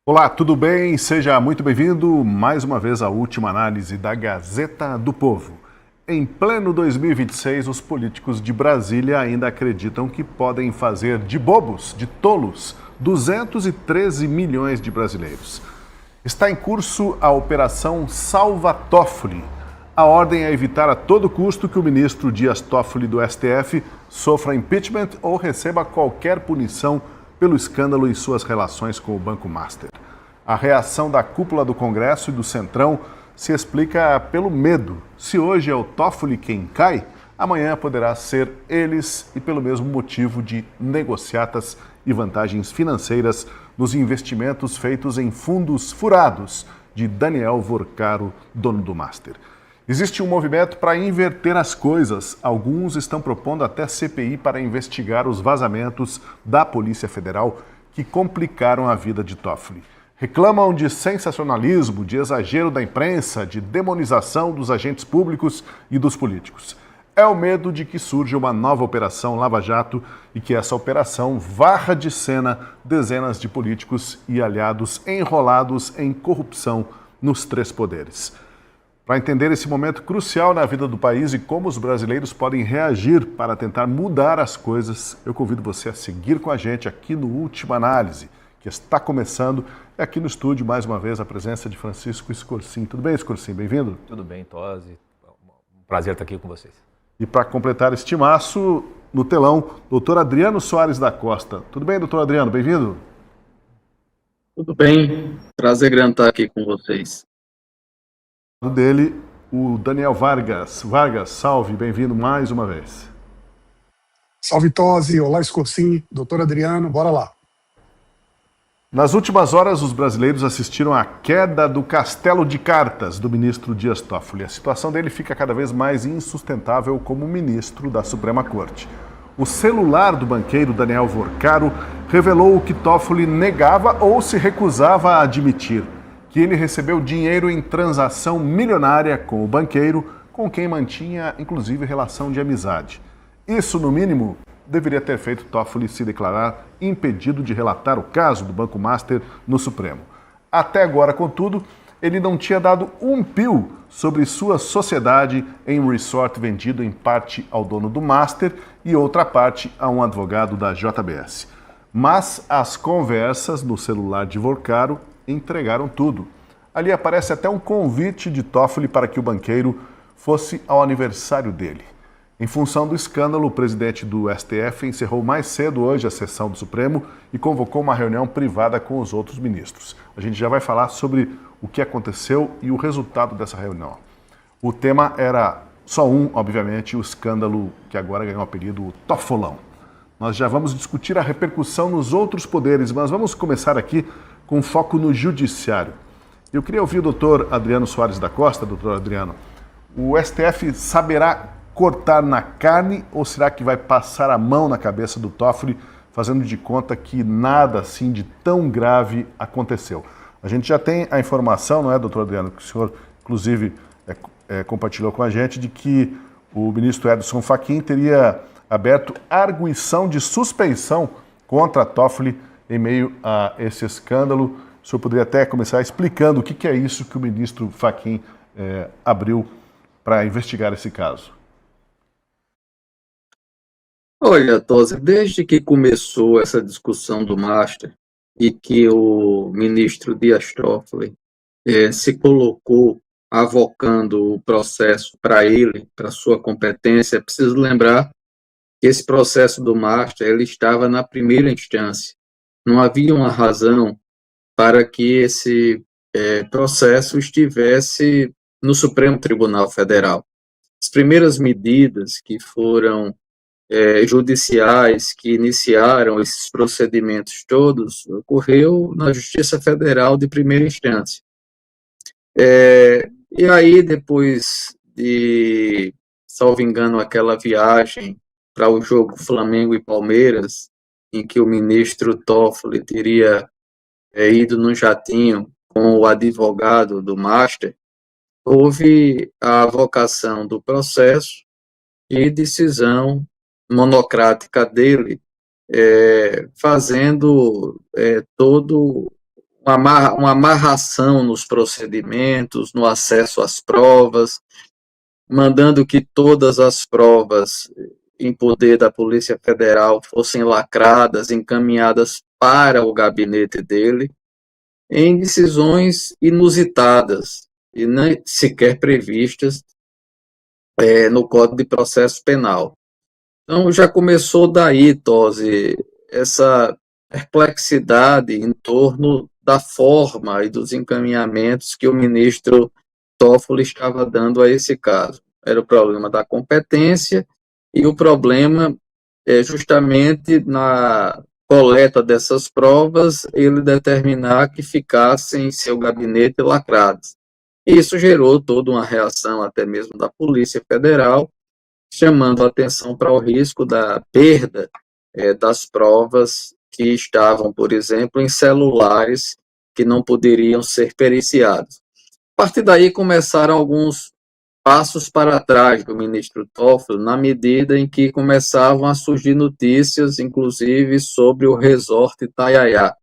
Olá, tudo bem? Seja muito bem-vindo mais uma vez à última análise da Gazeta do Povo. Em pleno 2026, os políticos de Brasília ainda acreditam que podem fazer de bobos, de tolos, 213 milhões de brasileiros. Está em curso a Operação Salva Toffoli. A ordem é evitar a todo custo que o ministro Dias Toffoli do STF sofra impeachment ou receba qualquer punição pelo escândalo em suas relações com o Banco Master. A reação da cúpula do Congresso e do Centrão se explica pelo medo. Se hoje é o Toffoli quem cai, amanhã poderá ser eles e pelo mesmo motivo de negociatas e vantagens financeiras nos investimentos feitos em fundos furados de Daniel Vorcaro, dono do Master. Existe um movimento para inverter as coisas. Alguns estão propondo até CPI para investigar os vazamentos da Polícia Federal que complicaram a vida de Toffoli. Reclamam de sensacionalismo, de exagero da imprensa, de demonização dos agentes públicos e dos políticos. É o medo de que surja uma nova operação Lava Jato e que essa operação varra de cena dezenas de políticos e aliados enrolados em corrupção nos três poderes. Para entender esse momento crucial na vida do país e como os brasileiros podem reagir para tentar mudar as coisas, eu convido você a seguir com a gente aqui no Última Análise, que está começando. É aqui no estúdio, mais uma vvez, a presença de Francisco Escorcim. Tudo bem, Escorcim? Bem-vindo? Tudo bem, Tosi. Um prazer estar aqui com vocês. E para completar este timaço, no telão, doutor Adriano Soares da Costa. Tudo bem, doutor Adriano? Bem-vindo? Tudo bem, prazer grande estar aqui com vocês. Dele, o Daniel Vargas. Vargas, salve, bem-vindo mais uma vez. Salve Tosi, olá Escorcim, doutor Adriano, bora lá. Nas últimas horas, os brasileiros assistiram à queda do castelo de cartas do ministro Dias Toffoli. A situação dele fica cada vez mais insustentável como ministro da Suprema Corte. O celular do banqueiro Daniel Vorcaro revelou o que Toffoli negava ou se recusava a admitir, que ele recebeu dinheiro em transação milionária com o banqueiro, com quem mantinha, inclusive, relação de amizade. Isso, no mínimo, deveria ter feito Toffoli se declarar impedido de relatar o caso do Banco Master no Supremo. Até agora, contudo, ele não tinha dado um pio sobre sua sociedade em um resort vendido em parte ao dono do Master e outra parte a um advogado da JBS. Mas as conversas no celular de Vorcaro entregaram tudo. Ali aparece até um convite de Toffoli para que o banqueiro fosse ao aniversário dele. Em função do escândalo, o presidente do STF encerrou mais cedo hoje a sessão do Supremo e convocou uma reunião privada com os outros ministros. A gente já vai falar sobre o que aconteceu e o resultado dessa reunião. O tema era só um, obviamente, o escândalo que agora ganhou o apelido o Toffolão. Nós já vamos discutir a repercussão nos outros poderes, mas vamos começar aqui com foco no judiciário. Eu queria ouvir o doutor Adriano Soares da Costa. Doutor Adriano, o STF saberá cortar na carne ou será que vai passar a mão na cabeça do Toffoli, fazendo de conta que nada assim de tão grave aconteceu? A gente já tem a informação, não é, doutor Adriano, que o senhor, inclusive, compartilhou com a gente, de que o ministro Edson Fachin teria aberto arguição de suspeição contra Toffoli em meio a esse escândalo. O senhor poderia até começar explicando o que é isso que o ministro Fachin abriu para investigar esse caso. Olha, Tosi, desde que começou essa discussão do Master e que o ministro Dias Toffoli se colocou avocando o processo para ele, para sua competência, é preciso lembrar que esse processo do Master ele estava na primeira instância. Não havia uma razão para que esse processo estivesse no Supremo Tribunal Federal. As primeiras medidas que foram judiciais que iniciaram esses procedimentos todos ocorreu na Justiça Federal de primeira instância. E aí, depois de, salvo engano, aquela viagem para o jogo Flamengo e Palmeiras, em que o ministro Toffoli teria ido no jatinho com o advogado do Master, houve a avocação do processo e decisão monocrática dele, fazendo todo uma amarração nos procedimentos, no acesso às provas, mandando que todas as provas em poder da Polícia Federal fossem lacradas, encaminhadas para o gabinete dele, em decisões inusitadas e nem sequer previstas no Código de Processo Penal. Então, já começou daí, Tosi, essa perplexidade em torno da forma e dos encaminhamentos que o ministro Toffoli estava dando a esse caso. Era o problema da competência e o problema é justamente na coleta dessas provas, ele determinar que ficassem em seu gabinete lacrados. Isso gerou toda uma reação até mesmo da Polícia Federal, chamando a atenção para o risco da perda das provas que estavam, por exemplo, em celulares que não poderiam ser periciados. A partir daí começaram alguns passos para trás do ministro Toffoli, na medida em que começavam a surgir notícias, inclusive, sobre o resort Itaiaia.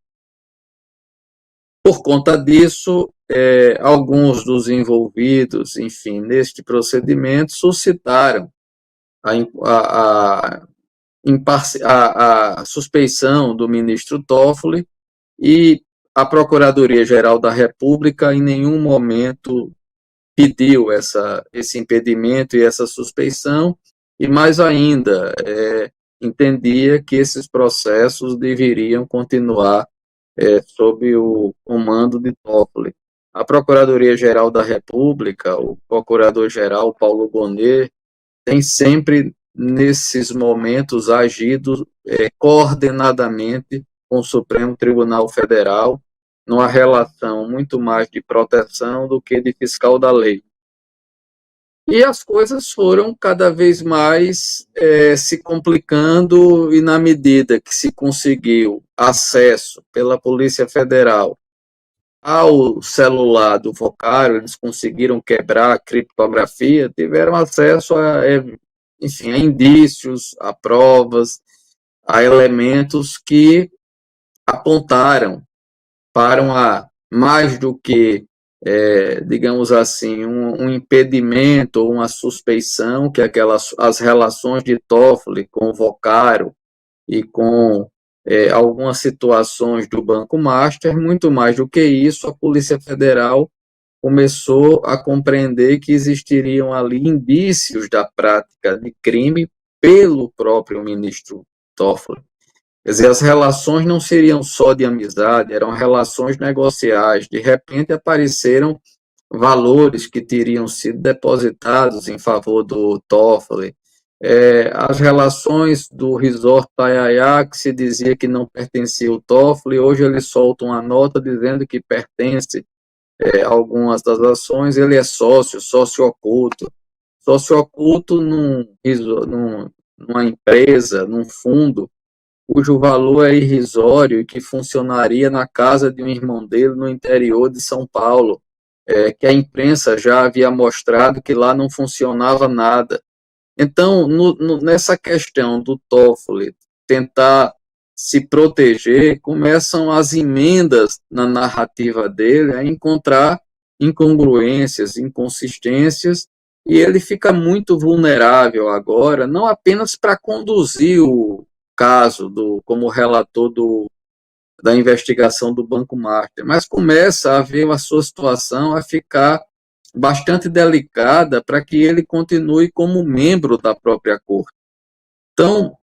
Por conta disso, alguns dos envolvidos, enfim, neste procedimento, suscitaram a suspeição do ministro Toffoli, e a Procuradoria-Geral da República em nenhum momento pediu esse impedimento e essa suspeição, e mais ainda, entendia que esses processos deveriam continuar sob o comando de Toffoli. A Procuradoria-Geral da República, o Procurador-Geral Paulo Gonet, tem sempre, nesses momentos, agido coordenadamente com o Supremo Tribunal Federal, numa relação muito mais de proteção do que de fiscal da lei. E as coisas foram cada vez mais se complicando, e na medida que se conseguiu acesso pela Polícia Federal ao celular do Vocário, eles conseguiram quebrar a criptografia, tiveram acesso enfim, a indícios, a provas, a elementos que apontaram para mais do que, digamos assim, um impedimento ou uma suspeição, que as relações de Toffoli com o Vocário e com algumas situações do Banco Master. Muito mais do que isso, a Polícia Federal começou a compreender que existiriam ali indícios da prática de crime pelo próprio ministro Toffoli. Quer dizer, as relações não seriam só de amizade, eram relações negociais. De repente apareceram valores que teriam sido depositados em favor do Toffoli. As relações do Resort Itaiaia, que se dizia que não pertencia ao Toffoli, hoje eles soltam uma nota dizendo que pertence a algumas das ações. Ele é sócio oculto numa empresa, num fundo, cujo valor é irrisório e que funcionaria na casa de um irmão dele no interior de São Paulo, que a imprensa já havia mostrado que lá não funcionava nada. Então, nessa questão do Toffoli tentar se proteger, começam as emendas na narrativa dele a encontrar incongruências, inconsistências, e ele fica muito vulnerável agora, não apenas para conduzir o caso como relator da investigação do Banco Master, mas começa a ver a sua situação a ficar bastante delicada para que ele continue como membro da própria corte. Então,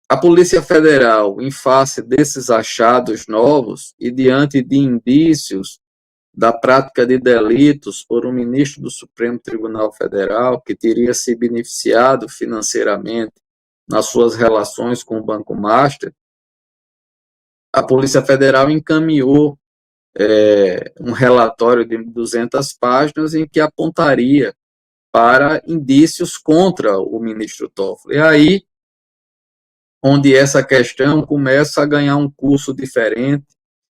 a Polícia Federal, em face desses achados novos e diante de indícios da prática de delitos por um ministro do Supremo Tribunal Federal que teria se beneficiado financeiramente nas suas relações com o Banco Master, a Polícia Federal encaminhou um relatório de 200 páginas em que apontaria para indícios contra o ministro Toffoli. E aí, onde essa questão começa a ganhar um curso diferente,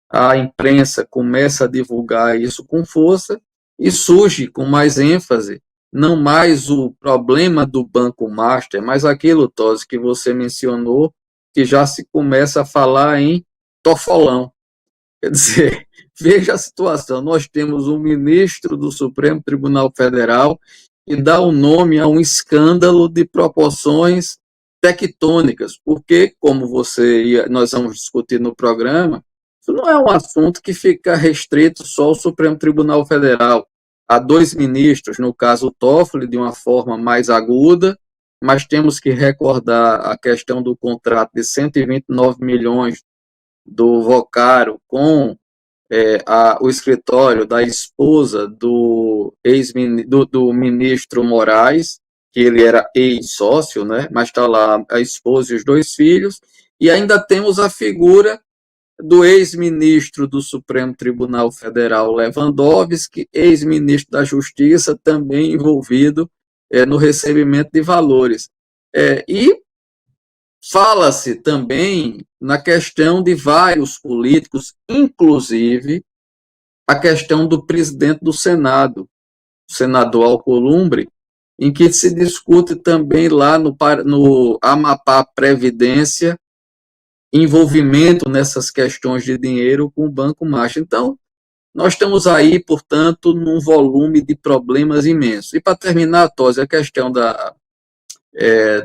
a imprensa começa a divulgar isso com força e surge com mais ênfase, não mais o problema do Banco Master, mas aquilo, Tosi, que você mencionou, que já se começa a falar em tofolão. Quer dizer, Veja a situação, nós temos um ministro do Supremo Tribunal Federal que dá o nome a um escândalo de proporções tectônicas, porque, como nós vamos discutir no programa, isso não é um assunto que fica restrito só ao Supremo Tribunal Federal. Há dois ministros, no caso o Toffoli, de uma forma mais aguda, mas temos que recordar a questão do contrato de 129 milhões do Vocaro com o escritório da esposa do ministro Moraes, que ele era ex-sócio, né, mas está lá a esposa e os dois filhos, e ainda temos a figura do ex-ministro do Supremo Tribunal Federal, Lewandowski, ex-ministro da Justiça, também envolvido no recebimento de valores. E fala-se também na questão de vários políticos, inclusive a questão do presidente do Senado, o senador Alcolumbre, em que se discute também lá no Amapá Previdência, envolvimento nessas questões de dinheiro com o Banco Master. Então, nós estamos aí, portanto, num volume de problemas imensos. E para terminar, Tosi, a questão da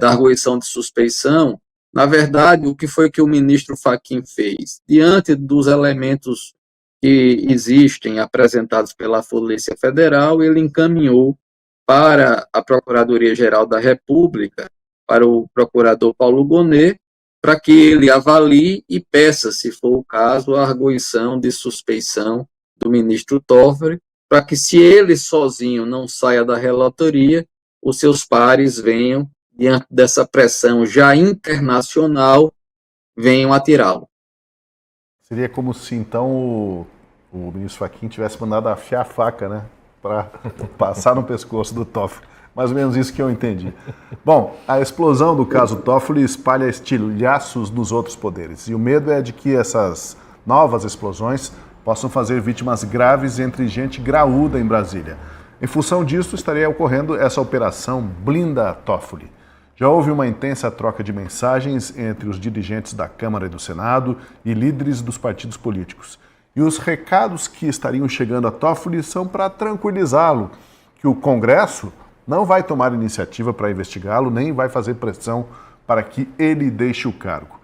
arguição de suspeição, na verdade, o que foi que o ministro Fachin fez? Diante dos elementos que existem apresentados pela Polícia Federal, ele encaminhou para a Procuradoria-Geral da República, para o procurador Paulo Gonet, para que ele avalie e peça, se for o caso, a arguição de suspeição do ministro Toffoli, para que, se ele sozinho não saia da relatoria, os seus pares venham, diante dessa pressão já internacional, venham a tirá-lo. Seria como se, então, o ministro Fachin tivesse mandado afiar a faca, né? Para passar no pescoço do Toffoli. Mais ou menos isso que eu entendi. Bom, a explosão do caso Toffoli espalha estilhaços nos outros poderes. E o medo é de que essas novas explosões possam fazer vítimas graves entre gente graúda em Brasília. Em função disso, estaria ocorrendo essa operação Blinda Toffoli. Já houve uma intensa troca de mensagens entre os dirigentes da Câmara e do Senado e líderes dos partidos políticos. E os recados que estariam chegando a Toffoli são para tranquilizá-lo, que o Congresso não vai tomar iniciativa para investigá-lo, nem vai fazer pressão para que ele deixe o cargo.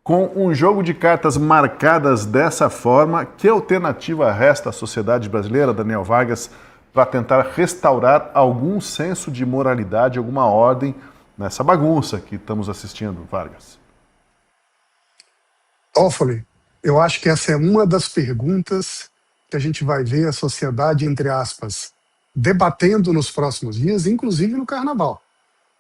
Com um jogo de cartas marcadas dessa forma, que alternativa resta à sociedade brasileira, Daniel Vargas, para tentar restaurar algum senso de moralidade, alguma ordem nessa bagunça que estamos assistindo, Vargas? Toffoli, eu acho que essa é uma das perguntas que a gente vai ver a sociedade, entre aspas, debatendo nos próximos dias, inclusive no Carnaval.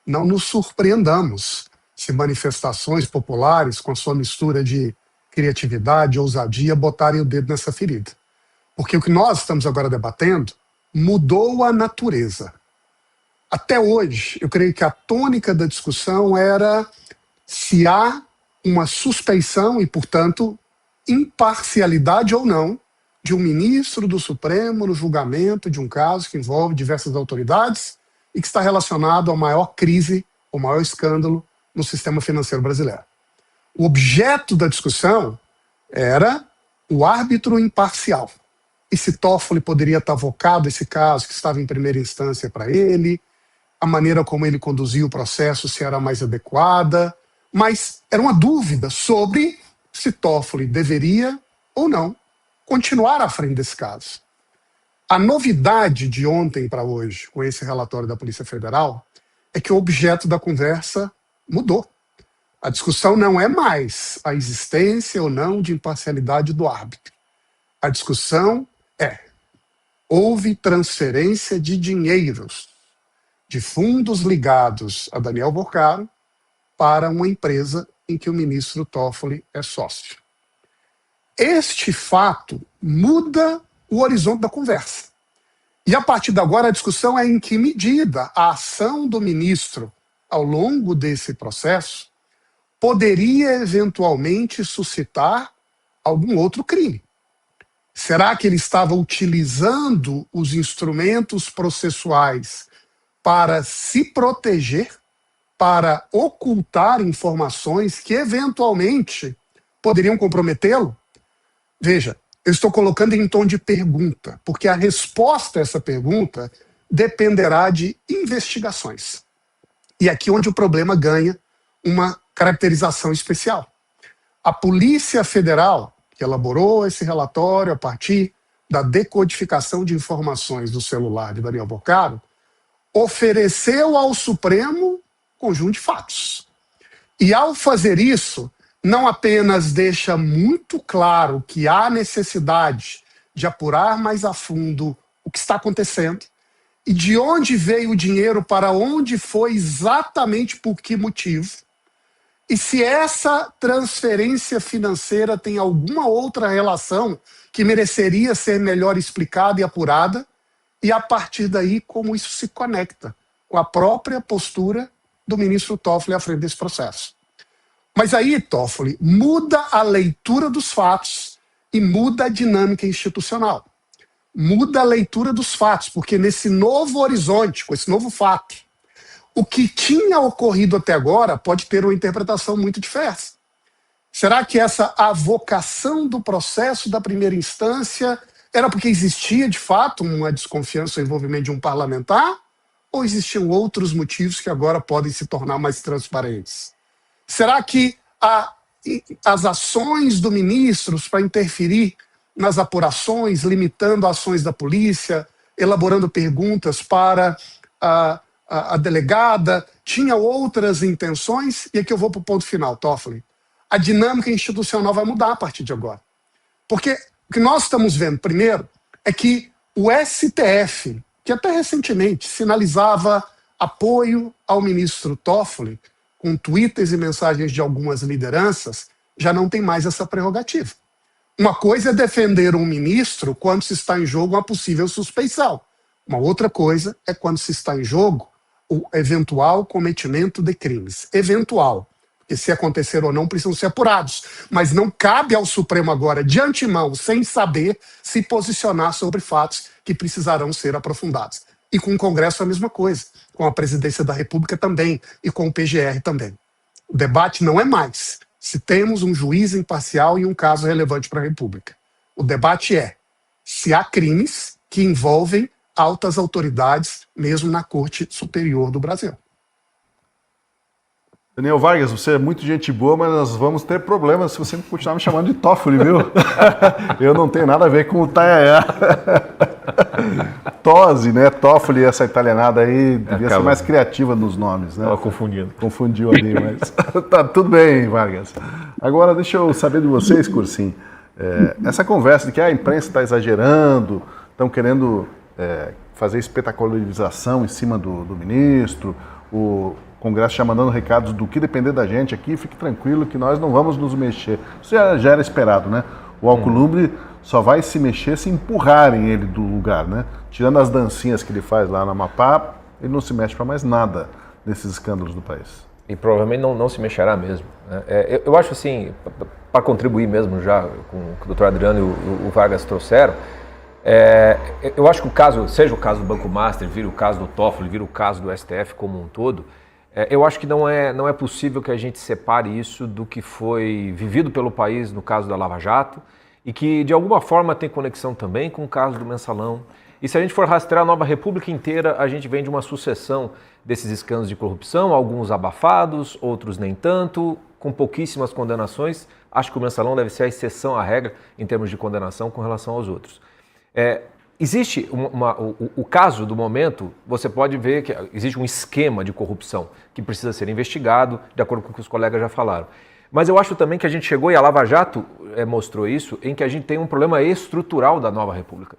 Não nos surpreendamos se manifestações populares, com sua mistura de criatividade e ousadia, botarem o dedo nessa ferida. Porque o que nós estamos agora debatendo mudou a natureza. Até hoje, eu creio que a tônica da discussão era se há uma suspeição e, portanto, imparcialidade ou não de um ministro do Supremo no julgamento de um caso que envolve diversas autoridades e que está relacionado à maior crise, ao maior escândalo no sistema financeiro brasileiro. O objeto da discussão era o árbitro imparcial. E se Toffoli poderia estar vocado esse caso que estava em primeira instância para ele, a maneira como ele conduziu o processo se era mais adequada, mas era uma dúvida sobre se Toffoli deveria ou não continuar à frente desse caso. A novidade de ontem para hoje, com esse relatório da Polícia Federal, é que o objeto da conversa mudou. A discussão não é mais a existência ou não de imparcialidade do árbitro. A discussão é: houve transferência de dinheiros de fundos ligados a Daniel Vocaro para uma empresa em que o ministro Toffoli é sócio. Este fato muda o horizonte da conversa. E a partir de agora a discussão é em que medida a ação do ministro ao longo desse processo poderia eventualmente suscitar algum outro crime. Será que ele estava utilizando os instrumentos processuais para se proteger, para ocultar informações que eventualmente poderiam comprometê-lo? Veja, Eu estou colocando em tom de pergunta, porque a resposta a essa pergunta dependerá de investigações. E é aqui onde o problema ganha uma caracterização especial. A Polícia Federal, que elaborou esse relatório a partir da decodificação de informações do celular de Daniel Boccaro, ofereceu ao Supremo conjunto de fatos. E ao fazer isso, não apenas deixa muito claro que há necessidade de apurar mais a fundo o que está acontecendo e de onde veio o dinheiro, para onde foi, exatamente por que motivo, e se essa transferência financeira tem alguma outra relação que mereceria ser melhor explicada e apurada, e a partir daí como isso se conecta com a própria postura do ministro Toffoli à frente desse processo. Mas aí, Toffoli, muda a leitura dos fatos e muda a dinâmica institucional. Muda a leitura dos fatos, porque nesse novo horizonte, com esse novo fato, o que tinha ocorrido até agora pode ter uma interpretação muito diversa. Será que essa avocação do processo da primeira instância era porque existia, de fato, uma desconfiança no envolvimento de um parlamentar? Ou existiam outros motivos que agora podem se tornar mais transparentes? Será que as ações do ministro para interferir nas apurações, limitando ações da polícia, elaborando perguntas para a delegada, tinha outras intenções? E aqui eu vou para o ponto final, Toffoli. A dinâmica institucional vai mudar a partir de agora. Porque o que nós estamos vendo, primeiro, é que o STF, que até recentemente sinalizava apoio ao ministro Toffoli, com twitters e mensagens de algumas lideranças, já não tem mais essa prerrogativa. Uma coisa é defender um ministro quando se está em jogo uma possível suspeição. Uma outra coisa é quando se está em jogo o eventual cometimento de crimes. Eventual. Porque se acontecer ou não, precisam ser apurados. Mas não cabe ao Supremo agora, de antemão, sem saber, se posicionar sobre fatos que precisarão ser aprofundados. E com o Congresso a mesma coisa. Com a Presidência da República também. E com o PGR também. O debate não é mais se temos um juiz imparcial e um caso relevante para a República. O debate é se há crimes que envolvem altas autoridades, mesmo na Corte Superior do Brasil. Daniel Vargas, você é muito gente boa, mas nós vamos ter problemas se você continuar me chamando de Toffoli, viu? Eu não tenho nada a ver com o Tayaya. Tosi, né? Toffoli, essa italianada aí, devia ser mais criativa nos nomes, né? Estava confundindo. Confundiu ali, mas tá tudo bem, Vargas. Agora, deixa eu saber de vocês, Cursim. Essa conversa de que a imprensa está exagerando, estão querendo fazer espetacularização em cima do ministro, o Congresso já mandando recados do que depender da gente aqui, fique tranquilo que nós não vamos nos mexer. Isso já era esperado, né? O Alcolumbre só vai se mexer se empurrarem ele do lugar, né? Tirando as dancinhas que ele faz lá na Amapá, ele não se mexe para mais nada nesses escândalos do país. E provavelmente não se mexerá mesmo. Né? Eu acho assim, para contribuir mesmo já com o que o doutor Adriano e o Vargas trouxeram, eu acho que o caso, seja o caso do Banco Master, vira o caso do Toffoli, vira o caso do STF como um todo, eu acho que não é possível que a gente separe isso do que foi vivido pelo país no caso da Lava Jato e que de alguma forma tem conexão também com o caso do Mensalão. E se a gente for rastrear a Nova República inteira, a gente vem de uma sucessão desses escândalos de corrupção, alguns abafados, outros nem tanto, com pouquíssimas condenações. Acho que o Mensalão deve ser a exceção à regra em termos de condenação com relação aos outros. Existe o caso do momento, você pode ver que existe um esquema de corrupção que precisa ser investigado, de acordo com o que os colegas já falaram. Mas eu acho também que a gente chegou, e a Lava Jato mostrou isso, em que a gente tem um problema estrutural da Nova República.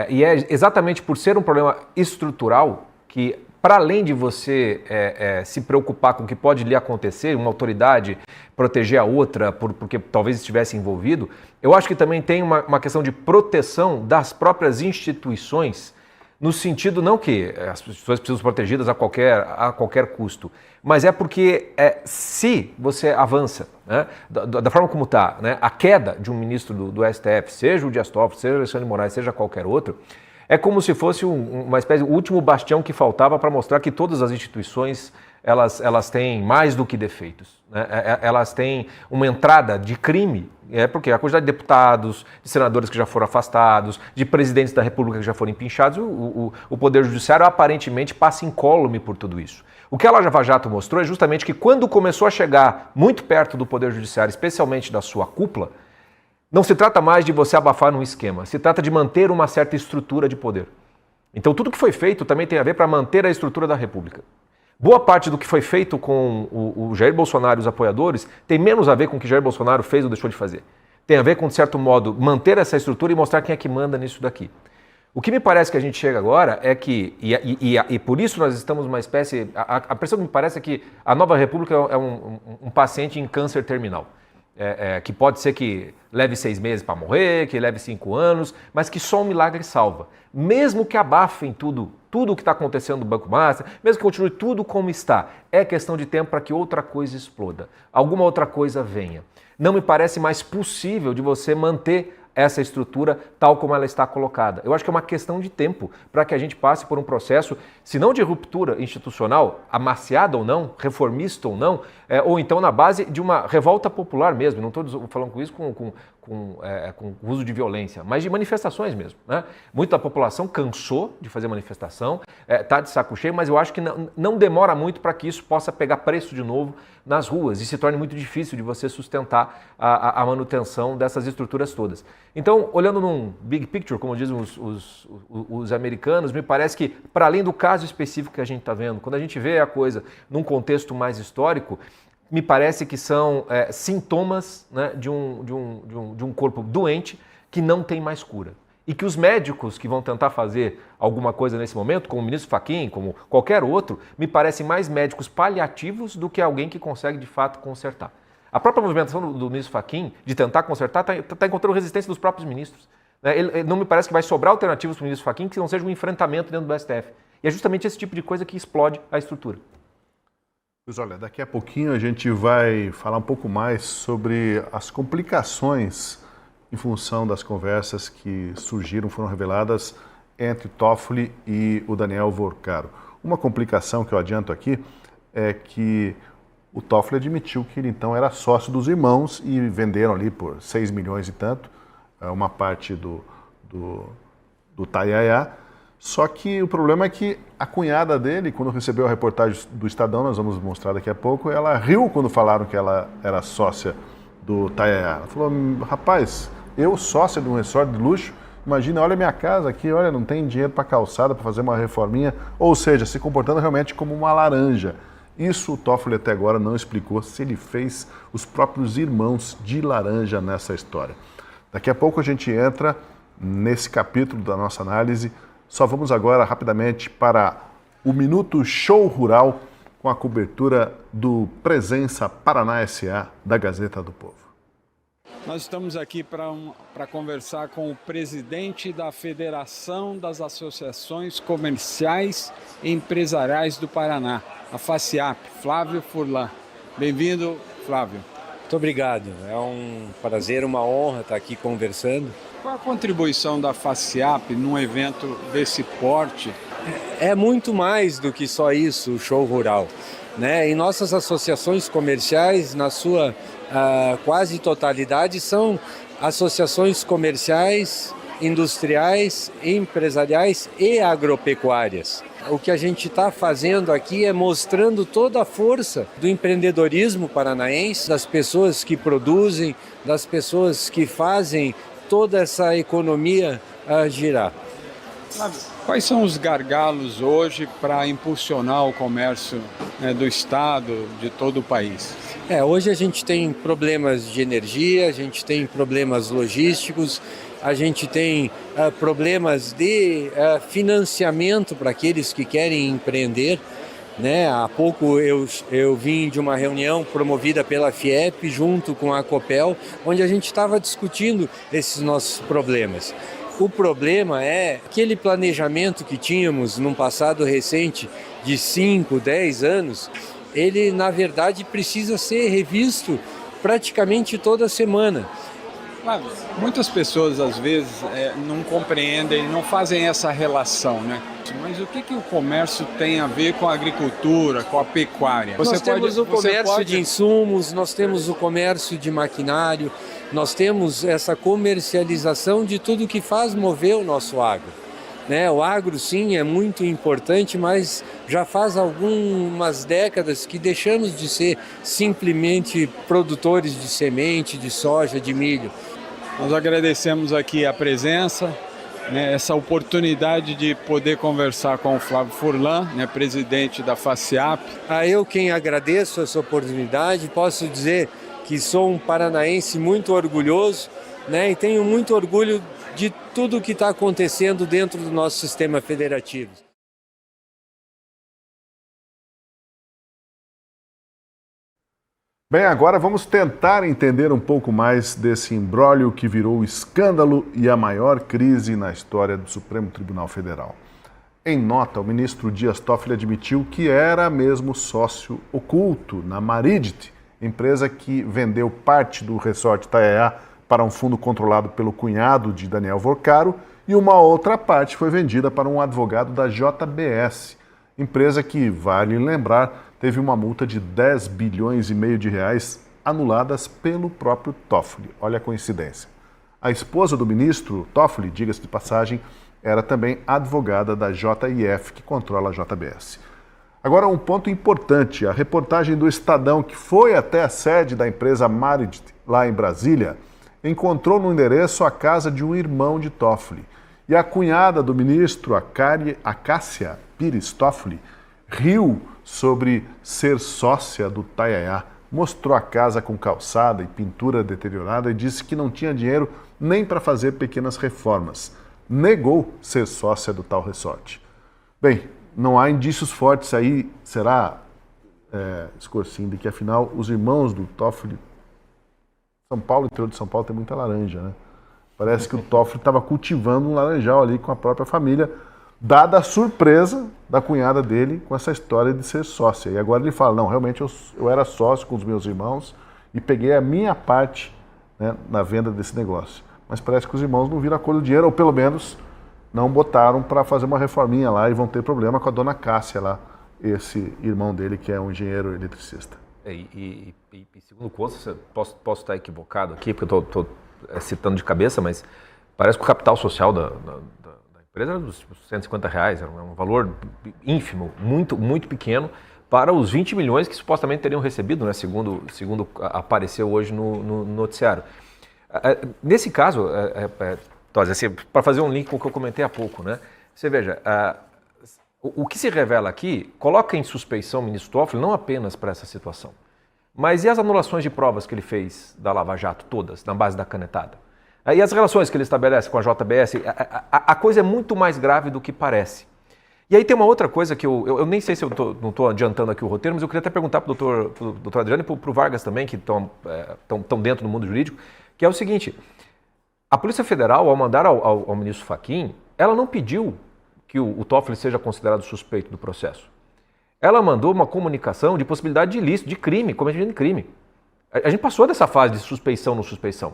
E é exatamente por ser um problema estrutural que, para além de você se preocupar com o que pode lhe acontecer, uma autoridade proteger a outra porque talvez estivesse envolvido, eu acho que também tem uma questão de proteção das próprias instituições, no sentido não que as pessoas precisam ser protegidas a qualquer custo, mas é porque se você avança, né, da forma como está, né, a queda de um ministro do STF, seja o Dias Toffoli, seja o Alexandre de Moraes, seja qualquer outro, É como se fosse uma espécie de último bastião que faltava para mostrar que todas as instituições elas têm mais do que defeitos, né? Elas têm uma entrada de crime, porque a quantidade de deputados, de senadores que já foram afastados, de presidentes da República que já foram empinchados, o Poder Judiciário aparentemente passa incólume por tudo isso. O que a Lava Jato mostrou é justamente que quando começou a chegar muito perto do Poder Judiciário, especialmente da sua cúpula, não se trata mais de você abafar num esquema, se trata de manter uma certa estrutura de poder. Então tudo que foi feito também tem a ver para manter a estrutura da República. Boa parte do que foi feito com o Jair Bolsonaro e os apoiadores tem menos a ver com o que Jair Bolsonaro fez ou deixou de fazer. Tem a ver com, de certo modo, manter essa estrutura e mostrar quem é que manda nisso daqui. O que me parece que a gente chega agora é que, e por isso nós estamos numa espécie, a impressão que me parece é que a nova República é um paciente em câncer terminal. Que pode ser que leve 6 meses para morrer, que leve 5 anos, mas que só um milagre salva. Mesmo que abafem tudo o que está acontecendo no Banco Master, mesmo que continue tudo como está, é questão de tempo para que outra coisa exploda, alguma outra coisa venha. Não me parece mais possível de você manter essa estrutura tal como ela está colocada. Eu acho que é uma questão de tempo para que a gente passe por um processo, se não de ruptura institucional, amaciada ou não, reformista ou não, ou então na base de uma revolta popular mesmo. Não estou falando com isso com uso de violência, mas de manifestações mesmo, né? Muita população cansou de fazer manifestação, está de saco cheio, mas eu acho que não demora muito para que isso possa pegar preço de novo nas ruas e se torne muito difícil de você sustentar a manutenção dessas estruturas todas. Então, olhando num big picture, como dizem os americanos, me parece que, para além do caso específico que a gente está vendo, quando a gente vê a coisa num contexto mais histórico, me parece que são sintomas, né, de um corpo doente que não tem mais cura. E que os médicos que vão tentar fazer alguma coisa nesse momento, como o ministro Fachin, como qualquer outro, me parecem mais médicos paliativos do que alguém que consegue de fato consertar. A própria movimentação do ministro Fachin de tentar consertar está encontrando resistência dos próprios ministros. Ele não me parece que vai sobrar alternativas para o ministro Fachin que não seja um enfrentamento dentro do STF. E é justamente esse tipo de coisa que explode a estrutura. Pois olha, daqui a pouquinho a gente vai falar um pouco mais sobre as complicações em função das conversas que surgiram, foram reveladas entre Toffoli e o Daniel Vorcaro. Uma complicação que eu adianto aqui é que o Toffoli admitiu que ele então era sócio dos irmãos e venderam ali por 6 milhões e tanto, uma parte do Tayaya. Só que o problema é que a cunhada dele, quando recebeu a reportagem do Estadão, nós vamos mostrar daqui a pouco, ela riu quando falaram que ela era sócia do Tayaya. Ela falou, rapaz, eu sócia de um resort de luxo, imagina, olha a minha casa aqui, olha, não tem dinheiro para calçada, para fazer uma reforminha, ou seja, se comportando realmente como uma laranja. Isso o Toffoli até agora não explicou se ele fez os próprios irmãos de laranja nessa história. Daqui a pouco a gente entra nesse capítulo da nossa análise. Só vamos agora rapidamente para o Minuto Show Rural com a cobertura do Presença Paraná S.A. da Gazeta do Povo. Nós estamos aqui para conversar com o presidente da Federação das Associações Comerciais e Empresariais do Paraná, a FACIAP, Flávio Furlan. Bem-vindo, Flávio. Muito obrigado. É um prazer, uma honra estar aqui conversando. Qual a contribuição da FACIAP num evento desse porte? É muito mais do que só isso, o show rural, né? E nossas associações comerciais, na sua quase totalidade, são associações comerciais, industriais, empresariais e agropecuárias. O que a gente está fazendo aqui é mostrando toda a força do empreendedorismo paranaense, das pessoas que produzem, das pessoas que fazem toda essa economia girar. Quais são os gargalos hoje para impulsionar o comércio, né, do Estado, de todo o país? Hoje a gente tem problemas de energia, a gente tem problemas logísticos, a gente tem problemas de financiamento para aqueles que querem empreender, né? Há pouco eu vim de uma reunião promovida pela FIEP junto com a Copel, onde a gente estava discutindo esses nossos problemas. O problema é aquele planejamento que tínhamos num passado recente de 5, 10 anos, ele na verdade precisa ser revisto praticamente toda semana. Claro, muitas pessoas às vezes não compreendem, não fazem essa relação, né? Mas o que o comércio tem a ver com a agricultura, com a pecuária? Nós temos o comércio de insumos, nós temos o comércio de maquinário, nós temos essa comercialização de tudo que faz mover o nosso agro. Né? O agro, sim, é muito importante, mas já faz algumas décadas que deixamos de ser simplesmente produtores de semente, de soja, de milho. Nós agradecemos aqui a presença, né, essa oportunidade de poder conversar com o Flávio Furlan, né, presidente da FACIAP. Eu quem agradeço essa oportunidade, posso dizer que sou um paranaense muito orgulhoso, né, e tenho muito orgulho de tudo o que está acontecendo dentro do nosso sistema federativo. Bem, agora vamos tentar entender um pouco mais desse imbróglio que virou escândalo e a maior crise na história do Supremo Tribunal Federal. Em nota, o ministro Dias Toffoli admitiu que era mesmo sócio oculto na Maridit, empresa que vendeu parte do resort Itaiaia para um fundo controlado pelo cunhado de Daniel Vorcaro, e uma outra parte foi vendida para um advogado da JBS, empresa que, vale lembrar, teve uma multa de 10 bilhões e meio de reais anuladas pelo próprio Toffoli. Olha a coincidência. A esposa do ministro Toffoli, diga-se de passagem, era também advogada da JIF, que controla a JBS. Agora, um ponto importante, a reportagem do Estadão, que foi até a sede da empresa Maridit, lá em Brasília, encontrou no endereço a casa de um irmão de Toffoli. E a cunhada do ministro, a Cássia Pires Toffoli, riu sobre ser sócia do Itaiaia, mostrou a casa com calçada e pintura deteriorada e disse que não tinha dinheiro nem para fazer pequenas reformas. Negou ser sócia do tal resort. Bem, não há indícios fortes aí, será, Scorsin, de que afinal os irmãos do Toffoli, São Paulo, interior de São Paulo tem muita laranja, né? Parece que o Toffoli estava cultivando um laranjal ali com a própria família, dada a surpresa da cunhada dele com essa história de ser sócia. E agora ele fala, não, realmente eu era sócio com os meus irmãos e peguei a minha parte, né, na venda desse negócio. Mas parece que os irmãos não viram a cor do dinheiro, ou pelo menos não botaram para fazer uma reforminha lá e vão ter problema com a dona Cássia lá, esse irmão dele que é um engenheiro eletricista. E segundo consta, posso estar equivocado aqui, porque eu estou citando de cabeça, mas parece que o capital social da empresa era dos R$150, era um valor ínfimo, muito, muito pequeno, para os 20 milhões que supostamente teriam recebido, né, segundo apareceu hoje no noticiário. Nesse caso, assim, para fazer um link com o que eu comentei há pouco, né, você veja, o que se revela aqui coloca em suspeição o ministro Toffoli não apenas para essa situação, mas e as anulações de provas que ele fez da Lava Jato, todas, na base da canetada? E as relações que ele estabelece com a JBS, a coisa é muito mais grave do que parece. E aí tem uma outra coisa que eu nem sei se eu não estou adiantando aqui o roteiro, mas eu queria até perguntar para o doutor Adriano e para o Vargas também, que estão dentro do mundo jurídico, que é o seguinte, a Polícia Federal, ao mandar ao ministro Fachin, ela não pediu que o Toffoli seja considerado suspeito do processo. Ela mandou uma comunicação de possibilidade de ilícito, de crime, cometimento de crime. A gente passou dessa fase de suspeição no suspeição.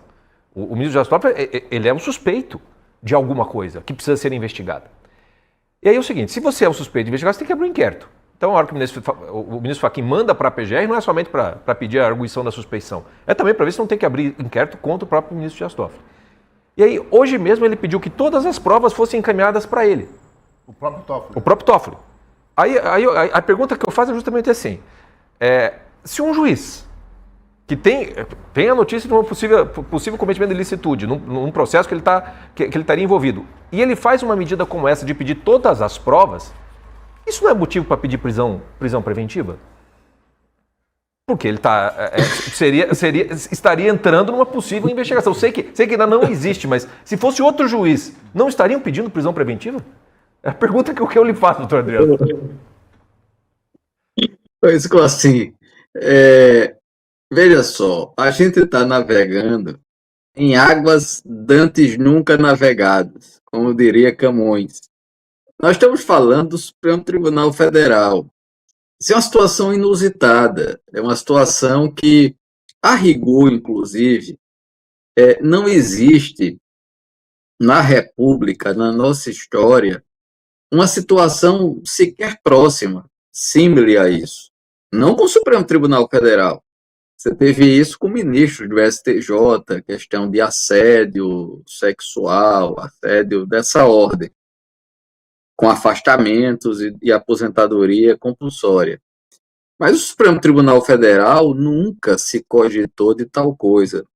O ministro Dias Toffoli, ele é um suspeito de alguma coisa que precisa ser investigada. E aí é o seguinte, se você é um suspeito de investigar, você tem que abrir um inquérito. Então, a hora que o ministro Fachin manda para a PGR, não é somente para pedir a arguição da suspeição, é também para ver se não tem que abrir inquérito contra o próprio ministro Dias Toffoli. E aí, hoje mesmo, ele pediu que todas as provas fossem encaminhadas para ele. O próprio Toffoli. O próprio Toffoli. Aí a pergunta que eu faço é justamente assim, se um juiz que tem a notícia de um possível cometimento de ilicitude num processo que ele estaria envolvido, e ele faz uma medida como essa de pedir todas as provas, isso não é motivo para pedir prisão preventiva? Porque ele estaria entrando numa possível investigação. Sei que ainda não existe, mas se fosse outro juiz, não estariam pedindo prisão preventiva? É a pergunta que eu lhe faço, doutor Adriano. Pois assim, veja só, a gente está navegando em águas dantes nunca navegadas, como diria Camões. Nós estamos falando do Supremo Tribunal Federal. Isso é uma situação inusitada, é uma situação que, a rigor, inclusive, não existe na República, na nossa história, uma situação sequer próxima, símile a isso. Não com o Supremo Tribunal Federal. Você teve isso com ministros do STJ, questão de assédio sexual, assédio dessa ordem, com afastamentos e aposentadoria compulsória. Mas o Supremo Tribunal Federal nunca se cogitou de tal coisa.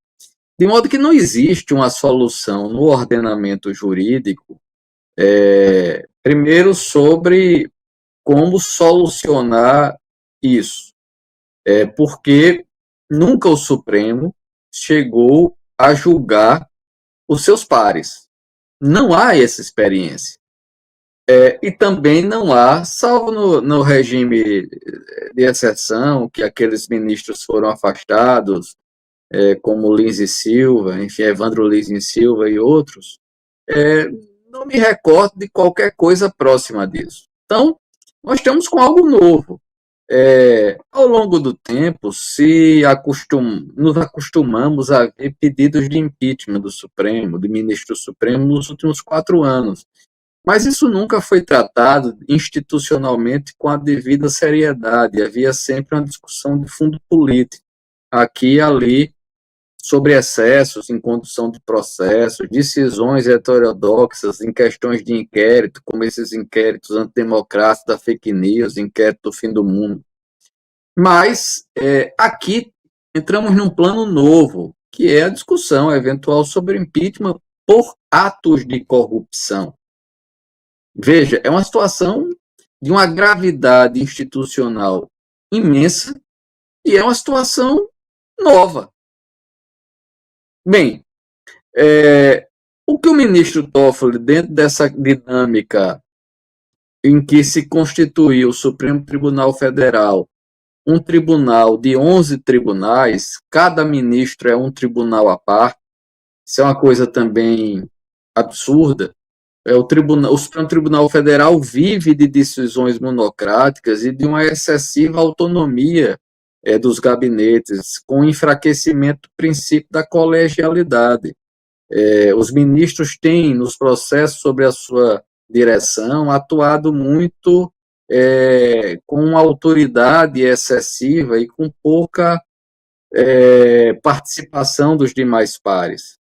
De modo que não existe uma solução no ordenamento jurídico, primeiro, sobre como solucionar isso. Porque nunca o Supremo chegou a julgar os seus pares. Não há essa experiência. E também não há, salvo no regime de exceção, que aqueles ministros foram afastados, como Lins e Silva, enfim, Evandro Lins e Silva e outros, não me recordo de qualquer coisa próxima disso. Então, nós estamos com algo novo. Ao longo do tempo, nos acostumamos a ver pedidos de impeachment do Supremo, do ministro Supremo, nos últimos 4 anos. Mas isso nunca foi tratado institucionalmente com a devida seriedade. Havia sempre uma discussão de fundo político, aqui e ali, sobre excessos em condução de processos, decisões heterodoxas em questões de inquérito, como esses inquéritos antidemocráticos da fake news, inquérito do fim do mundo. Mas aqui entramos num plano novo, que é a discussão eventual sobre impeachment por atos de corrupção. Veja, é uma situação de uma gravidade institucional imensa e é uma situação nova. Bem, o que o ministro Toffoli, dentro dessa dinâmica em que se constituiu o Supremo Tribunal Federal, um tribunal de 11 tribunais, cada ministro é um tribunal à parte, isso é uma coisa também absurda. O Supremo Tribunal Federal vive de decisões monocráticas e de uma excessiva autonomia dos gabinetes, com enfraquecimento do princípio da colegialidade. Os ministros têm, nos processos sobre a sua direção, atuado muito com uma autoridade excessiva e com pouca participação dos demais pares.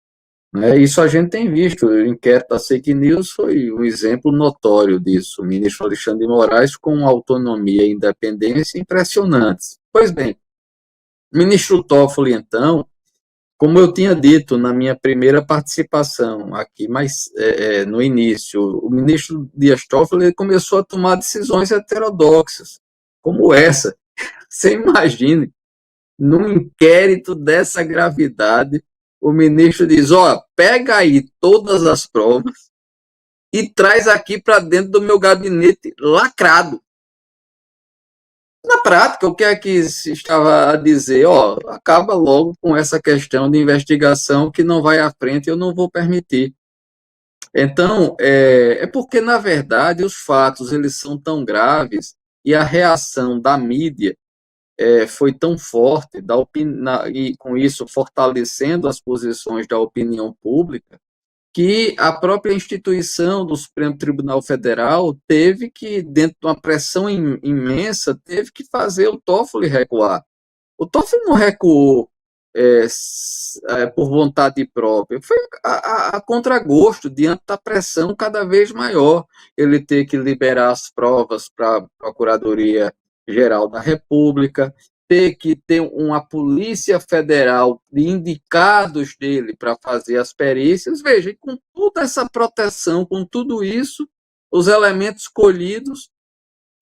Isso a gente tem visto, o inquérito da fake news foi um exemplo notório disso. O ministro Alexandre de Moraes com autonomia e independência impressionantes. Pois bem, o ministro Toffoli, então, como eu tinha dito na minha primeira participação aqui, mas no início, o ministro Dias Toffoli começou a tomar decisões heterodoxas, como essa. Você imagine, num inquérito dessa gravidade, o ministro diz, pega aí todas as provas e traz aqui para dentro do meu gabinete lacrado. Na prática, o que é que se estava a dizer? Acaba logo com essa questão de investigação que não vai à frente e eu não vou permitir. Então, porque, na verdade, os fatos eles são tão graves e a reação da mídia foi tão forte, e com isso fortalecendo as posições da opinião pública, que a própria instituição do Supremo Tribunal Federal teve que, dentro de uma pressão imensa, teve que fazer o Toffoli recuar. O Toffoli não recuou por vontade própria, foi a contragosto, diante da pressão cada vez maior, ele ter que liberar as provas para a Procuradoria-Geral da República, ter que ter uma Polícia Federal de indicados dele para fazer as perícias. Veja, com toda essa proteção, com tudo isso, os elementos colhidos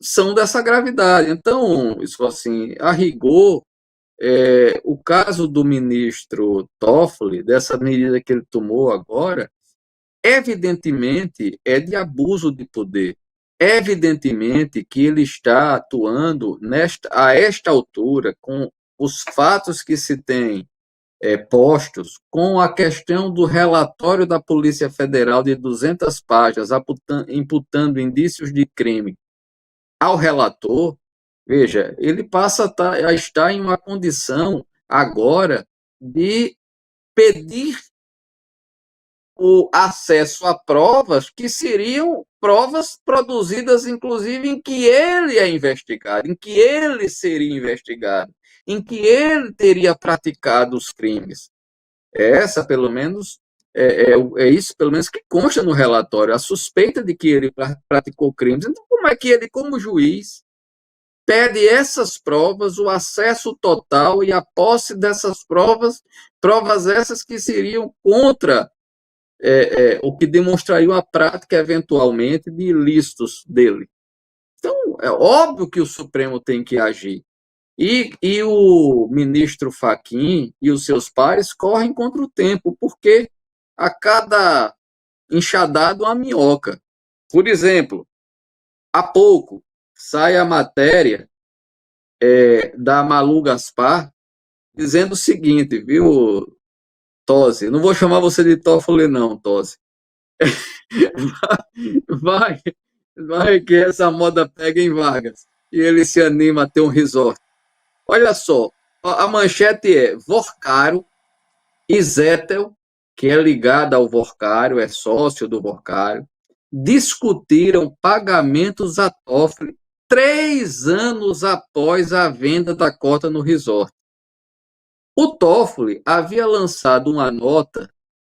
são dessa gravidade. Então, isso assim, a rigor, o caso do ministro Toffoli, dessa medida que ele tomou agora, evidentemente é de abuso de poder. Evidentemente que ele está atuando a esta altura, com os fatos que se tem postos, com a questão do relatório da Polícia Federal de 200 páginas, imputando indícios de crime ao relator. Veja, ele passa a estar em uma condição agora de pedir o acesso a provas que seriam provas produzidas, inclusive, em que ele é investigado, em que ele seria investigado, em que ele teria praticado os crimes. Essa, pelo menos, é isso, pelo menos, que consta no relatório, a suspeita de que ele praticou crimes. Então, como é que ele, como juiz, pede essas provas, o acesso total e a posse dessas provas, provas essas que seriam contra o que demonstraria a prática, eventualmente, de ilícitos dele. Então, é óbvio que o Supremo tem que agir. E o ministro Fachin e os seus pares correm contra o tempo, porque a cada enxadado uma minhoca. Por exemplo, há pouco sai a matéria da Malu Gaspar dizendo o seguinte, viu, Tosi? Não vou chamar você de Toffoli, não, Tosi. Vai que essa moda pega em Vargas e ele se anima a ter um resort. Olha só, a manchete é Vorcaro e Zettel, que é ligado ao Vorcaro, é sócio do Vorcaro, discutiram pagamentos a Toffoli 3 anos após a venda da cota no resort. O Toffoli havia lançado uma nota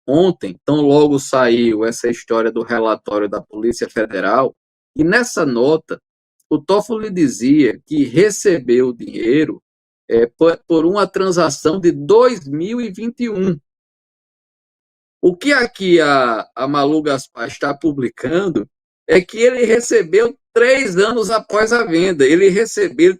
ontem, tão logo saiu essa história do relatório da Polícia Federal, e nessa nota o Toffoli dizia que recebeu o dinheiro por uma transação de 2021. O que aqui a Malu Gaspar está publicando é que ele recebeu 3 anos após a venda. Ele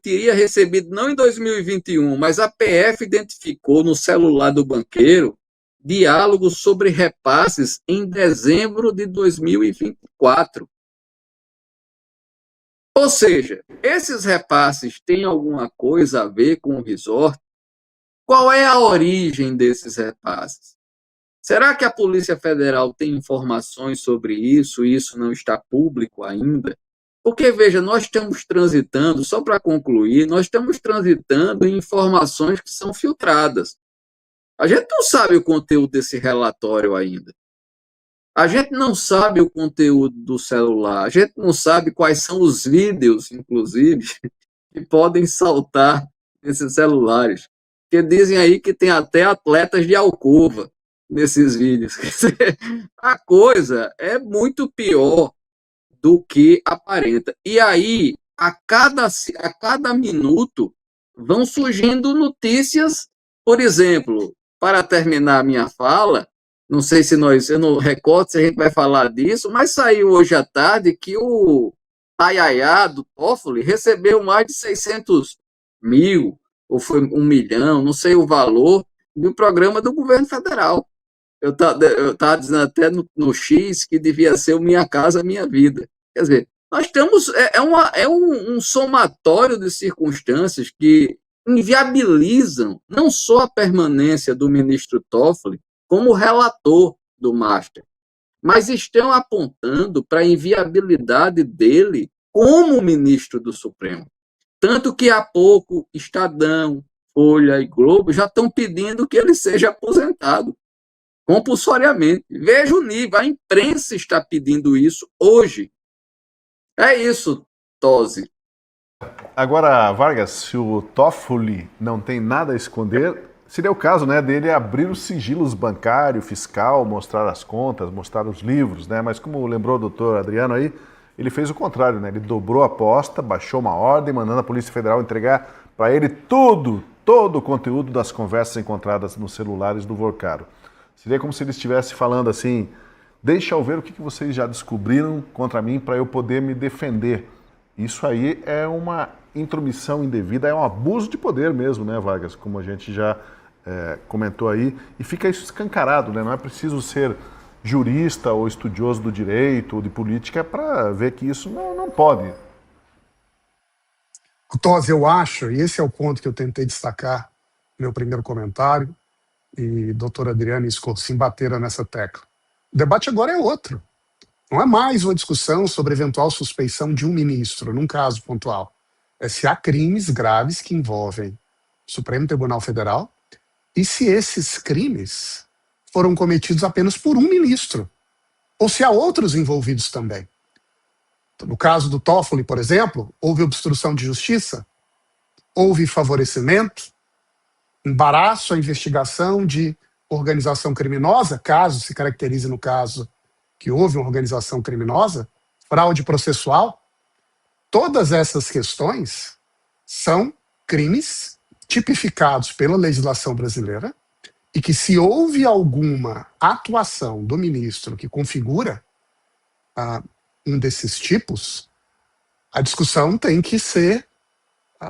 teria recebido não em 2021, mas a PF identificou no celular do banqueiro diálogos sobre repasses em dezembro de 2024. Ou seja, esses repasses têm alguma coisa a ver com o resort? Qual é a origem desses repasses? Será que a Polícia Federal tem informações sobre isso e isso não está público ainda? Porque, veja, nós estamos transitando, só para concluir, nós estamos transitando em informações que são filtradas. A gente não sabe o conteúdo desse relatório ainda. A gente não sabe o conteúdo do celular, a gente não sabe quais são os vídeos, inclusive, que podem saltar nesses celulares. Porque dizem aí que tem até atletas de alcova nesses vídeos. Quer dizer, a coisa é muito pior do que aparenta. E aí, a cada minuto, vão surgindo notícias, por exemplo, para terminar a minha fala, não sei se eu não recordo se a gente vai falar disso, mas saiu hoje à tarde que o Ayayá do Toffoli recebeu mais de 600 mil, ou foi 1 milhão, não sei o valor, do programa do governo federal. Eu estava dizendo até no X que devia ser o Minha Casa Minha Vida. Quer dizer, nós temos um somatório de circunstâncias que inviabilizam não só a permanência do ministro Toffoli como relator do Master, mas estão apontando para a inviabilidade dele como ministro do Supremo. Tanto que há pouco Estadão, Folha e Globo já estão pedindo que ele seja aposentado compulsoriamente. Veja o nível, a imprensa está pedindo isso hoje. É isso, Tosi. Agora, Vargas, se o Toffoli não tem nada a esconder, seria o caso, né, dele abrir os sigilos bancário, fiscal, mostrar as contas, mostrar os livros, né? Mas como lembrou o doutor Adriano aí, ele fez o contrário, né? Ele dobrou a aposta, baixou uma ordem, mandando a Polícia Federal entregar para ele todo o conteúdo das conversas encontradas nos celulares do Vorcaro. Seria como se ele estivesse falando assim: deixa eu ver o que vocês já descobriram contra mim para eu poder me defender. Isso aí é uma intromissão indevida, é um abuso de poder mesmo, né, Vargas? Como a gente já comentou aí. E fica isso escancarado, né? Não é preciso ser jurista ou estudioso do direito ou de política para ver que isso não pode. Tosi, eu acho, e esse é o ponto que eu tentei destacar no meu primeiro comentário, e doutor Adriano e Scorsin bateram nessa tecla. O debate agora é outro. Não é mais uma discussão sobre eventual suspeição de um ministro, num caso pontual. É se há crimes graves que envolvem o Supremo Tribunal Federal e se esses crimes foram cometidos apenas por um ministro, ou se há outros envolvidos também. No caso do Toffoli, por exemplo, houve obstrução de justiça, houve favorecimento, embaraço à investigação de organização criminosa, caso se caracterize no caso que houve uma organização criminosa, fraude processual. Todas essas questões são crimes tipificados pela legislação brasileira e que, se houve alguma atuação do ministro que configura um desses tipos, a discussão tem que ser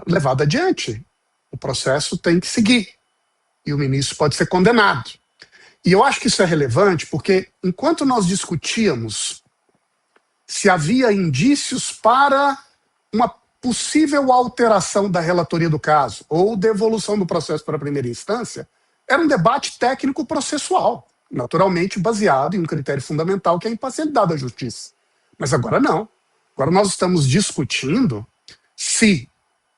levada adiante. O processo tem que seguir. E o ministro pode ser condenado. E eu acho que isso é relevante porque, enquanto nós discutíamos se havia indícios para uma possível alteração da relatoria do caso ou devolução do processo para a primeira instância, era um debate técnico-processual, naturalmente baseado em um critério fundamental que é a imparcialidade da justiça. Mas agora não. Agora nós estamos discutindo se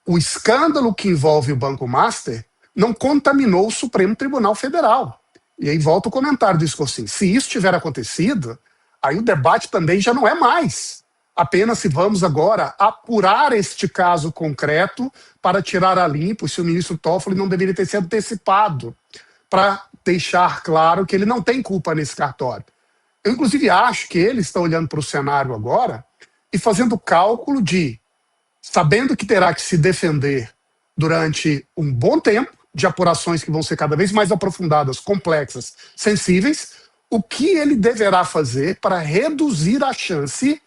o escândalo que envolve o Banco Master não contaminou o Supremo Tribunal Federal. E aí volta o comentário do Scorsin. Se isso tiver acontecido, aí o debate também já não é mais apenas se vamos agora apurar este caso concreto para tirar a limpo se o ministro Toffoli não deveria ter se antecipado para deixar claro que ele não tem culpa nesse cartório. Eu, inclusive, acho que ele está olhando para o cenário agora e fazendo cálculo de, sabendo que terá que se defender durante um bom tempo, de apurações que vão ser cada vez mais aprofundadas, complexas, sensíveis, o que ele deverá fazer para reduzir a chance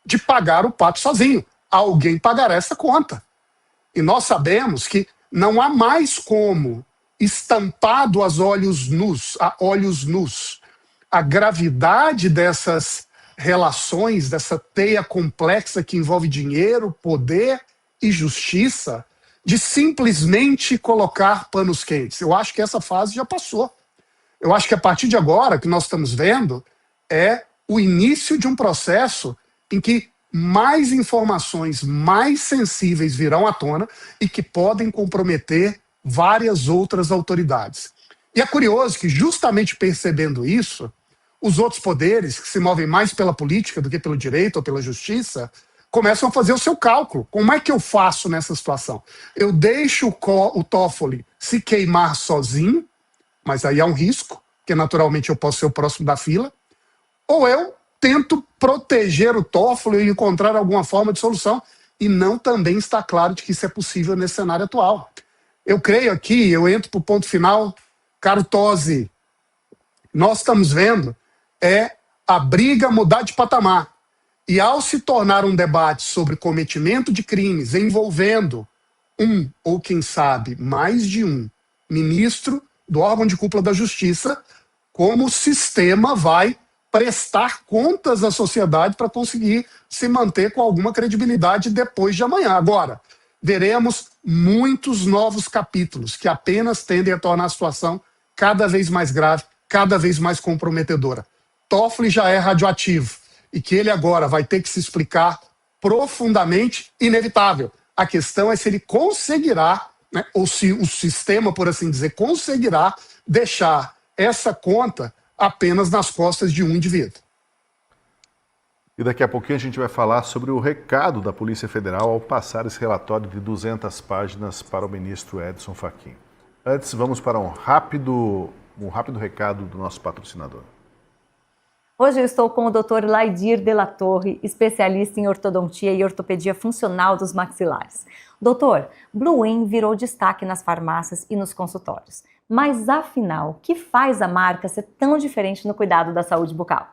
de pagar o pato sozinho. Alguém pagará essa conta. E nós sabemos que não há mais como, estampado a olhos nus, a gravidade dessas relações, dessa teia complexa que envolve dinheiro, poder e justiça, de simplesmente colocar panos quentes. Eu acho que essa fase já passou. Eu acho que a partir de agora, o que nós estamos vendo é o início de um processo em que mais informações mais sensíveis virão à tona e que podem comprometer várias outras autoridades. E é curioso que, justamente percebendo isso, os outros poderes, que se movem mais pela política do que pelo direito ou pela justiça, começam a fazer o seu cálculo. Como é que eu faço nessa situação? Eu deixo o Toffoli se queimar sozinho, mas aí há um risco, que naturalmente eu posso ser o próximo da fila, ou eu tento proteger o Toffoli e encontrar alguma forma de solução, e não também está claro de que isso é possível nesse cenário atual. Eu creio aqui, eu entro para o ponto final, caro Tosi, nós estamos vendo a briga mudar de patamar. E ao se tornar um debate sobre cometimento de crimes envolvendo um, ou quem sabe, mais de um ministro do órgão de cúpula da justiça, como o sistema vai prestar contas à sociedade para conseguir se manter com alguma credibilidade depois de amanhã. Agora, veremos muitos novos capítulos que apenas tendem a tornar a situação cada vez mais grave, cada vez mais comprometedora. Toffoli já é radioativo e que ele agora vai ter que se explicar profundamente, inevitável. A questão é se ele conseguirá, né, ou se o sistema, por assim dizer, conseguirá deixar essa conta apenas nas costas de um indivíduo. E daqui a pouquinho a gente vai falar sobre o recado da Polícia Federal ao passar esse relatório de 200 páginas para o ministro Edson Fachin. Antes, vamos para um rápido recado do nosso patrocinador. Hoje eu estou com o Dr. Laidir de la Torre, especialista em ortodontia e ortopedia funcional dos maxilares. Doutor, Blue In virou destaque nas farmácias e nos consultórios. Mas afinal, o que faz a marca ser tão diferente no cuidado da saúde bucal?